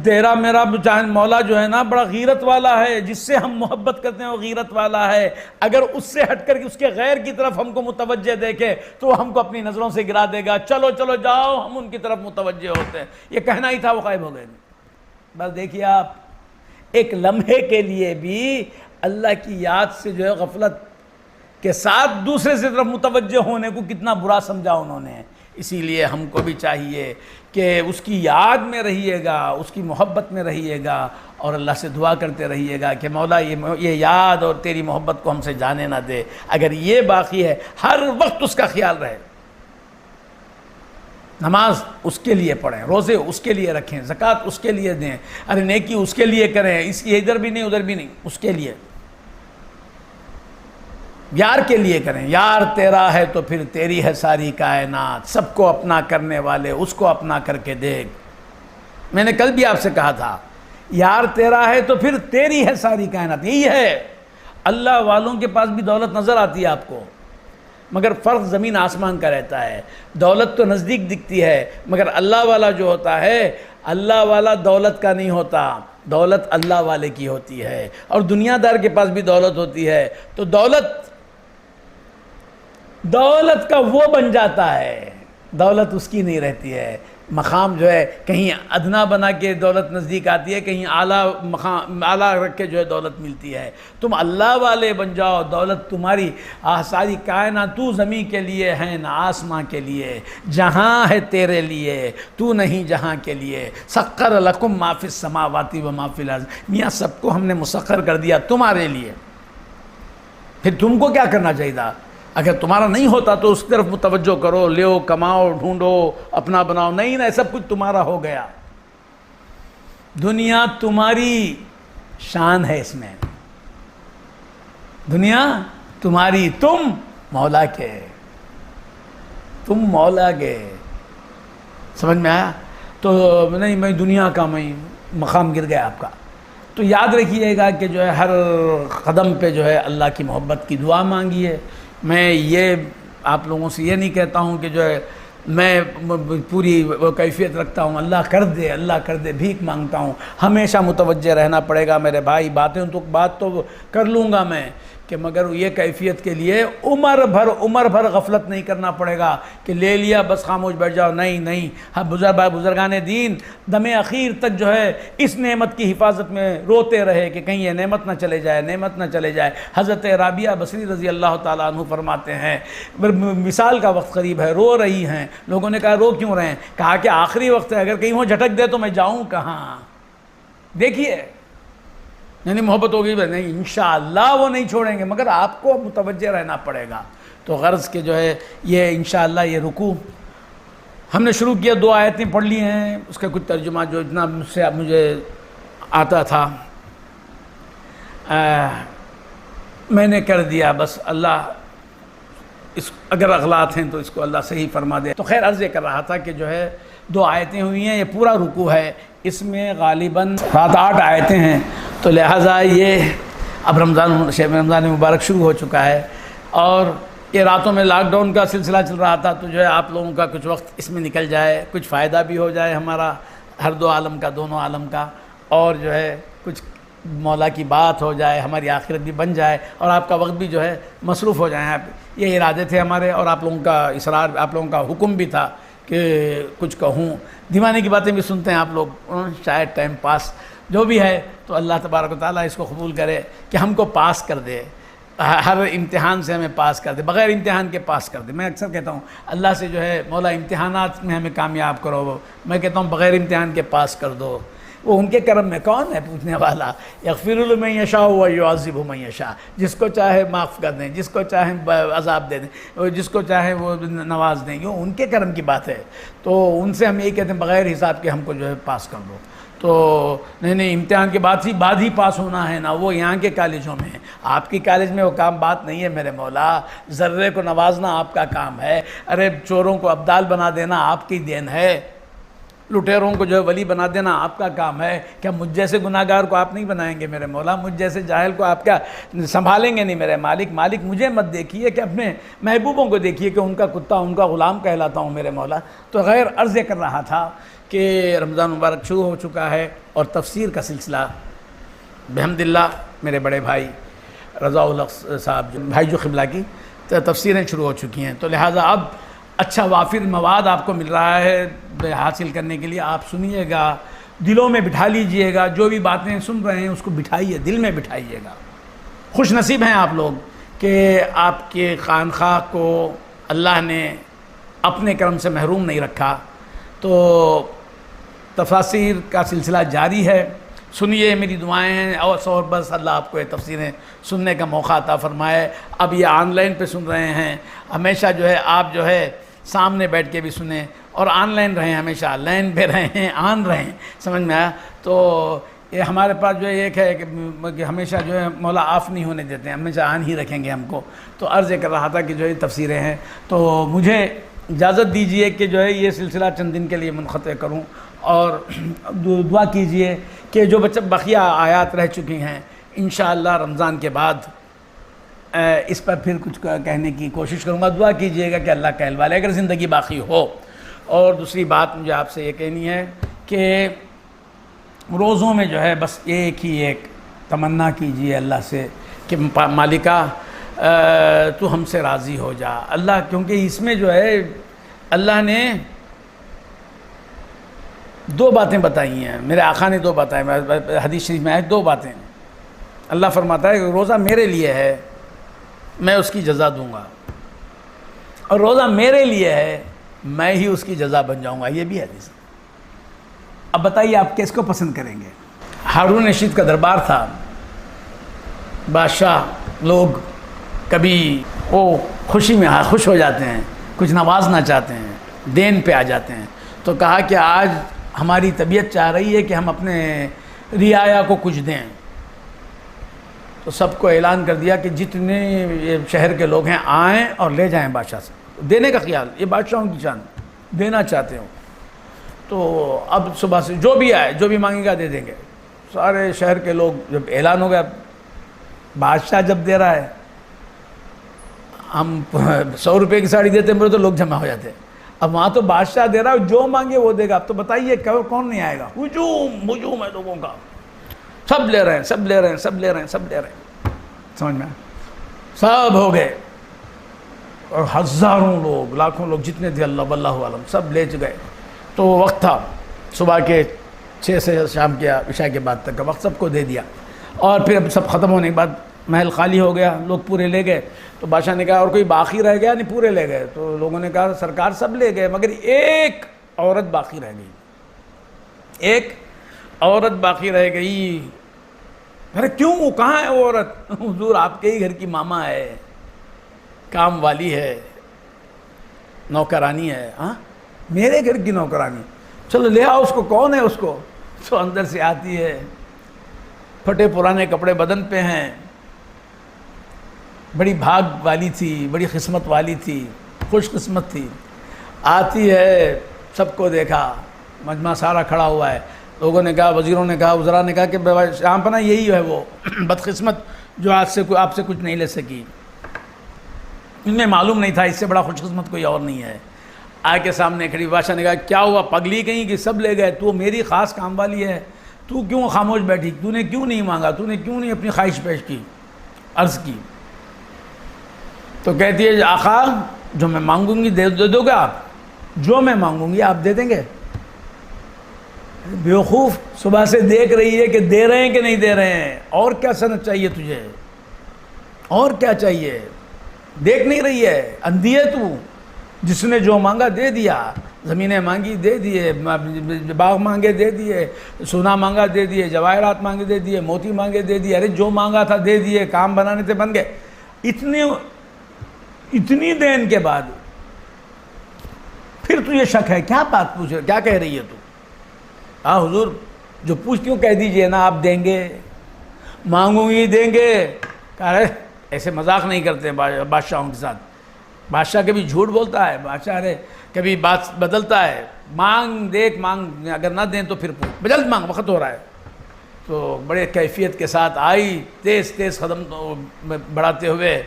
تیرا میرا مولا جو ہے نا بڑا غیرت والا ہے، جس سے ہم محبت کرتے ہیں وہ غیرت والا ہے. اگر اس سے ہٹ کر اس کے غیر کی طرف ہم کو متوجہ دیکھے تو وہ ہم کو اپنی نظروں سے گرا دے گا. چلو چلو جاؤ، ہم ان کی طرف متوجہ ہوتے ہیں. یہ کہنا ہی تھا، وہ غائب ہو گئے. بس دیکھیے آپ، ایک لمحے کے لیے بھی اللہ کی یاد سے جو ہے غفلت کے ساتھ دوسرے سے طرف متوجہ ہونے کو کتنا برا سمجھا انہوں نے. اسی لیے ہم کو بھی چاہیے کہ اس کی یاد میں رہیے گا، اس کی محبت میں رہیے گا، اور اللہ سے دعا کرتے رہیے گا کہ مولا یہ یاد اور تیری محبت کو ہم سے جانے نہ دے۔ اگر یہ باقی ہے، ہر وقت اس کا خیال رہے۔ نماز اس کے لیے پڑھیں، روزے اس کے لیے رکھیں، زکوٰۃ اس کے لیے دیں، ارے نیکی اس کے لیے کریں، اس کی ادھر بھی نہیں ادھر بھی نہیں، اس کے لیے، یار کے لیے کریں۔ یار تیرا ہے تو پھر تیری ہے ساری کائنات، سب کو اپنا کرنے والے اس کو اپنا کر کے دیکھ۔ میں نے کل بھی آپ سے کہا تھا، یار تیرا ہے تو پھر تیری ہے ساری کائنات، یہی ہے۔ اللہ والوں کے پاس بھی دولت نظر آتی ہے آپ کو، مگر فرق زمین آسمان کا رہتا ہے۔ دولت تو نزدیک دکھتی ہے، مگر اللہ والا جو ہوتا ہے، اللہ والا دولت کا نہیں ہوتا، دولت اللہ والے کی ہوتی ہے۔ اور دنیا دار کے پاس بھی دولت ہوتی ہے تو دولت کا وہ بن جاتا ہے، دولت اس کی نہیں رہتی ہے۔ مقام جو ہے کہیں ادنا بنا کے دولت نزدیک آتی ہے، کہیں اعلیٰ رکھ کے جو ہے دولت ملتی ہے۔ تم اللہ والے بن جاؤ، دولت تمہاری ساری کائنات، تو زمین کے لیے ہے نہ آسماں کے لیے، جہاں ہے تیرے لیے، تو نہیں جہاں کے لیے۔ سخر لکم ما فی السماوات و ما فی الارض، میاں سب کو ہم نے مسخر کر دیا تمہارے لیے۔ پھر تم کو کیا کرنا چاہیے تھا؟ اگر تمہارا نہیں ہوتا تو اس طرف متوجہ کرو، لیو، کماؤ، ڈھونڈو، اپنا بناؤ، نہیں نہیں، سب کچھ تمہارا ہو گیا۔ دنیا تمہاری شان ہے، اس میں دنیا تمہاری، تم مولا کے، تم مولا کے۔ سمجھ میں آیا؟ تو نہیں میں دنیا کا، میں مقام گر گیا آپ کا۔ تو یاد رکھیے گا کہ جو ہے ہر قدم پہ جو ہے اللہ کی محبت کی دعا مانگیے۔ میں یہ آپ لوگوں سے یہ نہیں کہتا ہوں کہ جو ہے میں پوری وہ کیفیت رکھتا ہوں، اللہ کر دے، اللہ کر دے، بھیک مانگتا ہوں۔ ہمیشہ متوجہ رہنا پڑے گا میرے بھائی، بات تو کر لوں گا میں، کہ مگر یہ کیفیت کے لیے عمر بھر غفلت نہیں کرنا پڑے گا کہ لے لیا بس خاموش بیٹھ جاؤ۔ نہیں نہیں، بزرگان دین دم اخیر تک جو ہے اس نعمت کی حفاظت میں روتے رہے کہ کہیں یہ نعمت نہ چلے جائے، نعمت نہ چلے جائے۔ حضرت رابعہ بصری رضی اللہ تعالیٰ عنہ فرماتے ہیں، مثال کا وقت قریب ہے، رو رہی ہیں۔ لوگوں نے کہا رو کیوں رہے ہیں؟ کہا کہ آخری وقت ہے، اگر کہیں وہ جھٹک دے تو میں جاؤں کہاں؟ دیکھیے، یعنی محبت ہوگی، نہیں انشاءاللہ وہ نہیں چھوڑیں گے، مگر آپ کو متوجہ رہنا پڑے گا۔ تو غرض کہ جو ہے یہ انشاءاللہ یہ رکوع ہم نے شروع کیا، 2 آیتیں پڑھ لی ہیں، اس کا کچھ ترجمہ جو اتنا مجھے آتا تھا میں نے کر دیا، بس اللہ اگر اغلاط ہیں تو اس کو اللہ صحیح فرما دے۔ تو خیر عرض یہ کر رہا تھا کہ جو ہے 2 آیتیں ہوئی ہیں، یہ پورا رکوع ہے، اس میں غالباً 7-8 آیتیں ہیں، تو لہٰذا یہ اب شہر رمضان مبارک شروع ہو چکا ہے، اور یہ راتوں میں لاک ڈاؤن کا سلسلہ چل رہا تھا، تو جو ہے آپ لوگوں کا کچھ وقت اس میں نکل جائے، کچھ فائدہ بھی ہو جائے ہمارا، ہر دونوں عالم کا، اور جو ہے کچھ مولا کی بات ہو جائے، ہماری آخرت بھی بن جائے، اور آپ کا وقت بھی جو ہے مصروف ہو جائیں۔ یہ ارادے تھے ہمارے، اور آپ لوگوں کا اصرار، آپ لوگوں کا حکم بھی تھا کہ کچھ کہوں، دیوانے کی باتیں بھی سنتے ہیں آپ لوگ، شاید ٹائم پاس جو بھی ہے، تو اللہ تبارک و تعالیٰ اس کو قبول کرے کہ ہم کو پاس کر دے، ہر امتحان سے ہمیں پاس کر دے، بغیر امتحان کے پاس کر دے۔ میں اکثر کہتا ہوں اللہ سے جو ہے مولا امتحانات میں ہمیں کامیاب کرو، میں کہتا ہوں بغیر امتحان کے پاس کر دو۔ وہ ان کے کرم میں کون ہے پوچھنے والا؟ یغفر لمن یشاء ویعذب من یشاء، جس کو چاہے معاف کر دیں، جس کو چاہے عذاب دے دیں، جس کو چاہے وہ نواز دیں، یہ ان کے کرم کی بات ہے۔ تو ان سے ہم یہی کہتے ہیں بغیر حساب کے ہم کو جو ہے پاس کر دو۔ تو نہیں امتحان کے بعد ہی پاس ہونا ہے نا، وہ یہاں کے کالجوں میں ہے، آپ کی کالج میں وہ کام بات نہیں ہے میرے مولا۔ ذرے کو نوازنا آپ کا کام ہے، ارے چوروں کو ابدال بنا دینا آپ کی دین ہے، لٹیروں کو جو ہے ولی بنا دینا آپ کا کام ہے۔ کیا مجھ جیسے گناہ گار کو آپ نہیں بنائیں گے میرے مولا؟ مجھ جیسے جاہل کو آپ کیا سنبھالیں گے نہیں میرے مالک؟ مالک مجھے مت دیکھیے کہ اپنے محبوبوں کو دیکھیے کہ ان کا کتا، ان کا غلام کہلاتا ہوں میرے مولا۔ تو غیر عرض کر رہا تھا کہ رمضان مبارک شروع ہو چکا ہے، اور تفسیر کا سلسلہ بحمد اللہ میرے بڑے بھائی رضا الحق صاحب بھائی جو قبلہ کی تفسیریں شروع ہو چکی ہیں، تو لہٰذا اب اچھا وافر مواد آپ کو مل رہا ہے حاصل کرنے کے لیے، آپ سنیے گا، دلوں میں بٹھا لیجئے گا، جو بھی باتیں سن رہے ہیں اس کو بٹھائیے، دل میں بٹھائیے گا۔ خوش نصیب ہیں آپ لوگ کہ آپ کے خانقاہ کو اللہ نے اپنے کرم سے محروم نہیں رکھا۔ تو تفاسیر کا سلسلہ جاری ہے، سنیے، میری دعائیں ہیں، اور بس اللہ آپ کو یہ تفسیریں سننے کا موقع عطا فرمائے۔ اب یہ آن لائن پہ سن رہے ہیں، ہمیشہ جو ہے آپ جو ہے سامنے بیٹھ کے بھی سنیں، اور آن لائن رہیں، ہمیشہ لائن پہ رہیں، آن رہیں، سمجھ میں آیا؟ تو یہ ہمارے پاس جو ایک ہے کہ ہمیشہ جو ہے مولا آف نہیں ہونے دیتے ہیں، ہمیشہ آن ہی رکھیں گے ہم کو۔ تو عرض یہ کر رہا تھا کہ جو یہ تفسیریں ہیں، تو مجھے اجازت دیجئے کہ جو ہے یہ سلسلہ چند دن کے لیے منقطع کروں، اور دعا کیجئے کہ جو بقیہ آیات رہ چکی ہیں انشاءاللہ رمضان کے بعد اس پر پھر کچھ کہنے کی کوشش کروں گا۔ دعا کیجئے گا کہ اللہ کا احوال ہے اگر زندگی باقی ہو۔ اور دوسری بات مجھے آپ سے یہ کہنی ہے کہ روزوں میں جو ہے بس ایک تمنا کیجئے اللہ سے کہ مالکہ تو ہم سے راضی ہو جا اللہ، کیونکہ اس میں جو ہے اللہ نے دو باتیں بتائی ہیں، میرے آقا نے دو بتائی، حدیث شریف میں ہے دو باتیں۔ اللہ فرماتا ہے کہ روزہ میرے لیے ہے، میں اس کی جزا دوں گا، اور روزہ میرے لیے ہے، میں ہی اس کی جزا بن جاؤں گا، یہ بھی حدیث ہے۔ اب بتائیے آپ کس کو پسند کریں گے؟ ہارون رشید کا دربار تھا، بادشاہ لوگ کبھی وہ خوشی میں خوش ہو جاتے ہیں، کچھ نوازنا چاہتے ہیں، دین پہ آ جاتے ہیں، تو کہا کہ آج ہماری طبیعت چاہ رہی ہے کہ ہم اپنے رعایا کو کچھ دیں۔ تو سب کو اعلان کر دیا کہ جتنے شہر کے لوگ ہیں آئیں اور لے جائیں بادشاہ سے، دینے کا خیال، یہ بادشاہوں کی شان، دینا چاہتے ہوں۔ تو اب صبح سے جو بھی آئے، جو بھی مانگے گا دے دیں گے۔ سارے شہر کے لوگ، جب اعلان ہو گیا بادشاہ جب دے رہا ہے، ہم 100 روپے کی ساڑی دیتے ہیں تو لوگ جمع ہو جاتے ہیں، اب وہاں تو بادشاہ دے رہا ہے، جو مانگے وہ دے گا۔ اب تو بتائیے کون نہیں آئے گا؟ ہجوم ہے لوگوں کا، سب لے رہے ہیں، سب لے رہے ہیں، سب لے رہے ہیں، سب لے رہے ہیں، سمجھ میں سب ہو گئے، اور ہزاروں لوگ، لاکھوں لوگ جتنے تھے اللہ واللہ عالم سب لے گئے۔ تو وقت تھا صبح کے 6 سے شام کے عشاء کے بعد تک کا وقت، سب کو دے دیا، اور پھر اب سب ختم ہونے کے بعد محل خالی ہو گیا، لوگ پورے لے گئے۔ تو بادشاہ نے کہا اور کوئی باقی رہ گیا؟ نہیں، پورے لے گئے۔ تو لوگوں نے کہا سرکار سب لے گئے مگر ایک عورت باقی رہ گئی، ایک عورت باقی رہ گئی۔ ارے کیوں، کہاں ہے وہ عورت؟ حضور آپ کے ہی گھر کی ماما ہے، کام والی ہے، نوکرانی ہے۔ ہاں، میرے گھر کی نوکرانی؟ چلو لے آؤ اس کو، کون ہے اس کو؟ تو اندر سے آتی ہے، پھٹے پرانے کپڑے بدن پہ ہیں، بڑی بھاگ والی تھی، بڑی قسمت والی تھی، خوش قسمت تھی۔ آتی ہے، سب کو دیکھا، مجمع سارا کھڑا ہوا ہے، لوگوں نے کہا، وزیروں نے کہا، وزراء نے کہا کہ شام پناہ یہی ہے وہ بدقسمت جو آج سے آپ سے کچھ نہیں لے سکی۔ انہیں معلوم نہیں تھا اس سے بڑا خوش قسمت کوئی اور نہیں ہے۔ آ کے سامنے کھڑی، بادشاہ نے کہا کیا ہوا پگلی کہیں کہ سب لے گئے، تو میری خاص کام والی ہے، تو کیوں خاموش بیٹھی؟ تو نے کیوں نہیں مانگا؟ تو نے کیوں نہیں اپنی خواہش پیش کی، عرض کی؟ تو کہتی ہے آقا جو میں مانگوں گی دے دو گے آپ؟ جو میں مانگوں گی آپ دے دیں گے؟ بیوقوف، صبح سے دیکھ رہی ہے کہ دے رہے ہیں کہ نہیں دے رہے ہیں، اور کیا سند چاہیے تجھے، اور کیا چاہیے؟ دیکھ نہیں رہی ہے، اندھی ہے تو؟ جس نے جو مانگا دے دیا، زمینیں مانگی دے دیے، باغ مانگے دے دیے، سونا مانگا دے دیے، جواہرات مانگے دے دیے، موتی مانگے دے دیے، ارے جو مانگا تھا دے دیے، کام بنانے تھے بن گئے۔ اتنی دین کے بعد پھر تجھے شک ہے؟ کیا بات پوچھ رہے، کیا کہہ رہی ہے تو؟ ہاں حضور جو پوچھتی ہوں کہہ دیجئے نا، آپ دیں گے؟ مانگوں گی دیں گے؟ کہا ایسے مذاق نہیں کرتے بادشاہوں کے ساتھ، بادشاہ کبھی جھوٹ بولتا ہے، بادشاہ کبھی بات بدلتا ہے، مانگ دیکھ، مانگ، اگر نہ دیں تو پھر پوچھ، جلد مانگ، وقت ہو رہا ہے۔ تو بڑے کیفیت کے ساتھ آئی، تیز تیز قدم بڑھاتے ہوئے،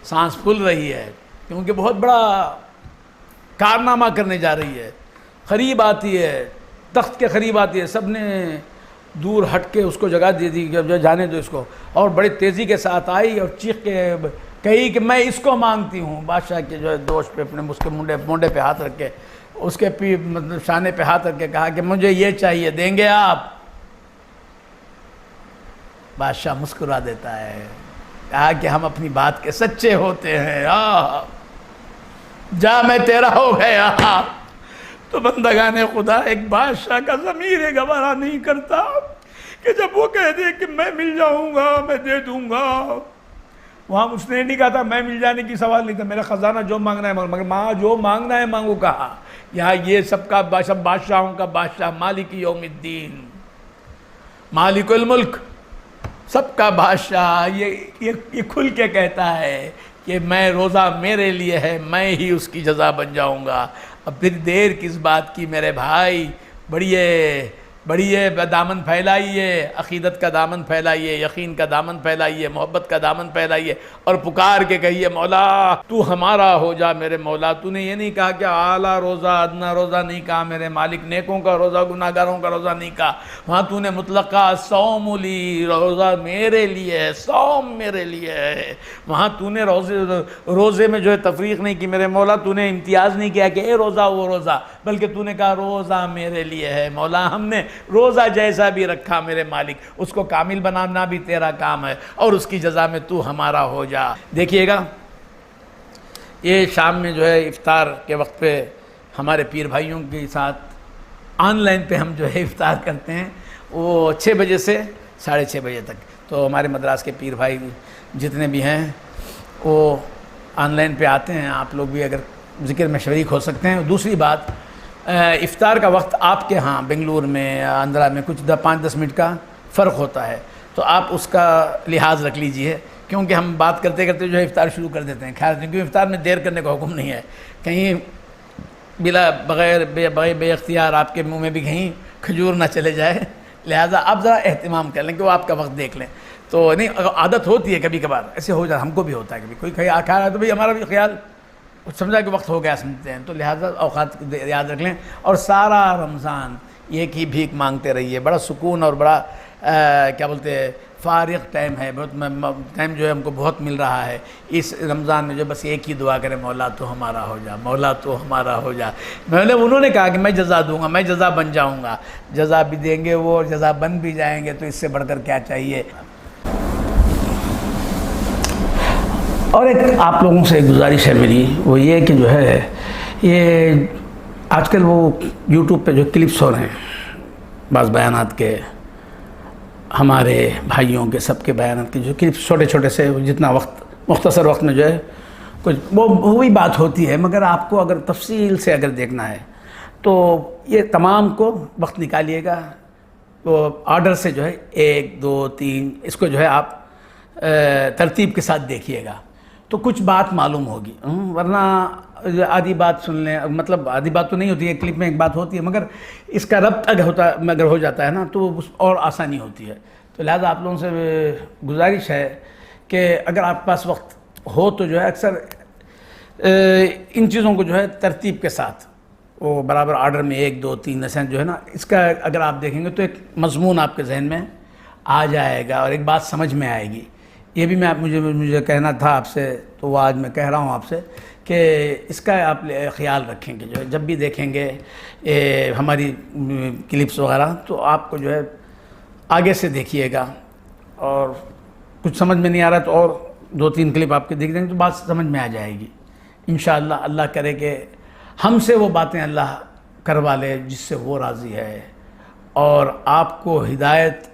سانس پھول رہی ہے کیونکہ بہت بڑا کارنامہ کرنے جا رہی ہے۔ قریب آتی ہے، تخت کے قریب آتی ہے، سب نے دور ہٹ کے اس کو جگہ دے دی کہ جانے دو اس کو، اور بڑی تیزی کے ساتھ آئی اور چیخ کے کہی کہ میں اس کو مانگتی ہوں۔ بادشاہ کے جو ہے دوست پہ اپنے اس کے مونڈے پہ ہاتھ رکھ کے، اس کے مطلب شانے پہ ہاتھ رکھ کے کہا کہ مجھے یہ چاہیے، دیں گے آپ؟ بادشاہ مسکرا دیتا ہے، کہا کہ ہم اپنی بات کے سچے ہوتے ہیں۔ جا میں تیرا ہو گیا. تو بندگان خدا، ایک بادشاہ کا ضمیر گوارا نہیں کرتا کہ جب وہ کہہ دے کہ میں مل جاؤں گا، میں دے دوں گا. وہاں اس نے نہیں کہا تھا میں مل جانے کی سوال نہیں تھا، میرا خزانہ جو مانگنا ہے مگر ماں جو مانگنا ہے مانگو کہا. یہاں یہ سب کا سب بادشاہوں کا بادشاہ، مالک یوم الدین، مالک الملک، سب کا بادشاہ یہ کھل کے کہتا ہے کہ میں روزہ میرے لیے ہے، میں ہی اس کی جزا بن جاؤں گا. اب پھر دیر کس بات کی میرے بھائی، بڑھیے دامن پھیلائیے، عقیدت کا دامن پھیلائیے، یقین کا دامن پھیلائیے، محبت کا دامن پھیلائیے اور پکار کے کہیے مولا تو ہمارا ہو جا میرے مولا. تو نے یہ نہیں کہا کہ اعلیٰ روزہ ادنا روزہ نہیں کہا میرے مالک، نیکوں کا روزہ گناہگاروں کا روزہ نہیں کہا. وہاں تو نے مطلق کہا صوم لی، روزہ میرے لیے ہے، صوم میرے لیے ہے. وہاں تو نے روزے میں جو ہے تفریق نہیں کی میرے مولا، تو نے امتیاز نہیں کیا کہ اے روزہ وہ روزہ، بلکہ تو نے کہا روزہ میرے لیے ہے مولا. ہم نے روزہ جیسا بھی رکھا میرے مالک، اس کو کامل بنانا بھی تیرا کام ہے اور اس کی جزا میں تو ہمارا ہو جا. دیکھیے گا یہ شام میں جو ہے افطار کے وقت پہ ہمارے پیر بھائیوں کے ساتھ آن لائن پہ ہم جو ہے افطار کرتے ہیں، وہ 6 بجے سے 6:30 بجے تک. تو ہمارے مدراس کے پیر بھائی جتنے بھی ہیں وہ آن لائن پہ آتے ہیں. آپ لوگ بھی اگر ذکر میں شریک ہو سکتے ہیں. دوسری بات، افطار کا وقت آپ کے ہاں بنگلور میں آندھرا میں کچھ 5-10 منٹ کا فرق ہوتا ہے، تو آپ اس کا لحاظ رکھ لیجئے، کیونکہ ہم بات کرتے کرتے جو ہے افطار شروع کر دیتے ہیں. خیر کیونکہ افطار میں دیر کرنے کا حکم نہیں ہے، کہیں بے اختیار آپ کے منہ میں بھی کہیں کھجور نہ چلے جائے، لہٰذا آپ ذرا اہتمام کر لیں کہ وہ آپ کا وقت دیکھ لیں. تو نہیں عادت ہوتی ہے کبھی کبھار ایسے ہو جاتا، ہم کو بھی ہوتا ہے کبھی کوئی کہیں آ رہا ہے تو بھئی ہمارا بھی خیال سمجھا کہ وقت ہو گیا سمجھتے ہیں، تو لہٰذا اوقات یاد رکھ لیں. اور سارا رمضان ایک ہی بھیک مانگتے رہیے. بڑا سکون اور بڑا کیا بولتے ہیں فارغ ٹائم ہے، بہت ٹائم جو ہے ہم کو بہت مل رہا ہے اس رمضان میں. جو بس ایک ہی دعا کریں مولا تو ہمارا ہو جا، مولا تو ہمارا ہو جا. انہوں نے کہا کہ میں جزا دوں گا، میں جزا بن جاؤں گا. جزا بھی دیں گے وہ، جزا بن بھی جائیں گے، تو اس سے بڑھ کر کیا چاہیے. اور ایک آپ لوگوں سے ایک گزارش ہے میری، وہ یہ کہ جو ہے یہ آج کل وہ یوٹیوب پہ جو کلپس ہو رہے ہیں بعض بیانات کے، ہمارے بھائیوں کے سب کے بیانات کے جو کلپس چھوٹے چھوٹے سے، جتنا وقت مختصر وقت میں جو ہے کچھ وہی بات ہوتی ہے، مگر آپ کو اگر تفصیل سے اگر دیکھنا ہے تو یہ تمام کو وقت نکالیے گا، وہ آرڈر سے جو ہے 1 2 3 اس کو جو ہے آپ ترتیب کے ساتھ دیکھیے گا تو کچھ بات معلوم ہوگی. ورنہ آدھی بات سن لیں، مطلب آدھی بات تو نہیں ہوتی ہے، کلپ میں ایک بات ہوتی ہے، مگر اس کا ربط اگر ہو جاتا ہے نا تو اور آسانی ہوتی ہے. تو لہذا آپ لوگوں سے گزارش ہے کہ اگر آپ کے پاس وقت ہو تو جو ہے اکثر ان چیزوں کو جو ہے ترتیب کے ساتھ وہ برابر آرڈر میں 1 2 3 ایسا جو ہے نا، اس کا اگر آپ دیکھیں گے تو ایک مضمون آپ کے ذہن میں آ جائے گا اور ایک بات سمجھ میں آئے گی. یہ بھی مجھے کہنا تھا آپ سے، تو وہ آج میں کہہ رہا ہوں آپ سے کہ اس کا آپ خیال رکھیں کہ جو ہے جب بھی دیکھیں گے ہماری کلپس وغیرہ تو آپ کو جو ہے آگے سے دیکھیے گا، اور کچھ سمجھ میں نہیں آ رہا تو اور 2 3 کلپ آپ کے دیکھ دیں گے تو بات سمجھ میں آ جائے گی انشاءاللہ. اللہ کرے کہ ہم سے وہ باتیں اللہ کروا لے جس سے وہ راضی ہے، اور آپ کو ہدایت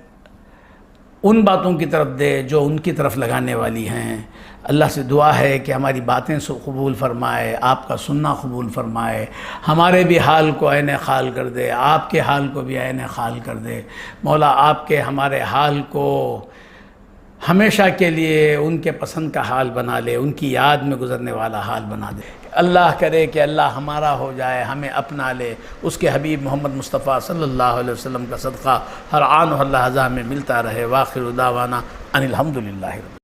ان باتوں کی طرف دے جو ان کی طرف لگانے والی ہیں. اللہ سے دعا ہے کہ ہماری باتیں قبول فرمائے، آپ کا سننا قبول فرمائے، ہمارے بھی حال کو عین حال کر دے، آپ کے حال کو بھی عین حال کر دے. مولا آپ کے ہمارے حال کو ہمیشہ کے لیے ان کے پسند کا حال بنا لے، ان کی یاد میں گزرنے والا حال بنا دے. اللہ کرے کہ اللہ ہمارا ہو جائے، ہمیں اپنا لے، اس کے حبیب محمد مصطفیٰ صلی اللہ علیہ وسلم کا صدقہ ہر آن و ہر لحظہ میں ملتا رہے. وآخر دعوانا ان الحمدللہ.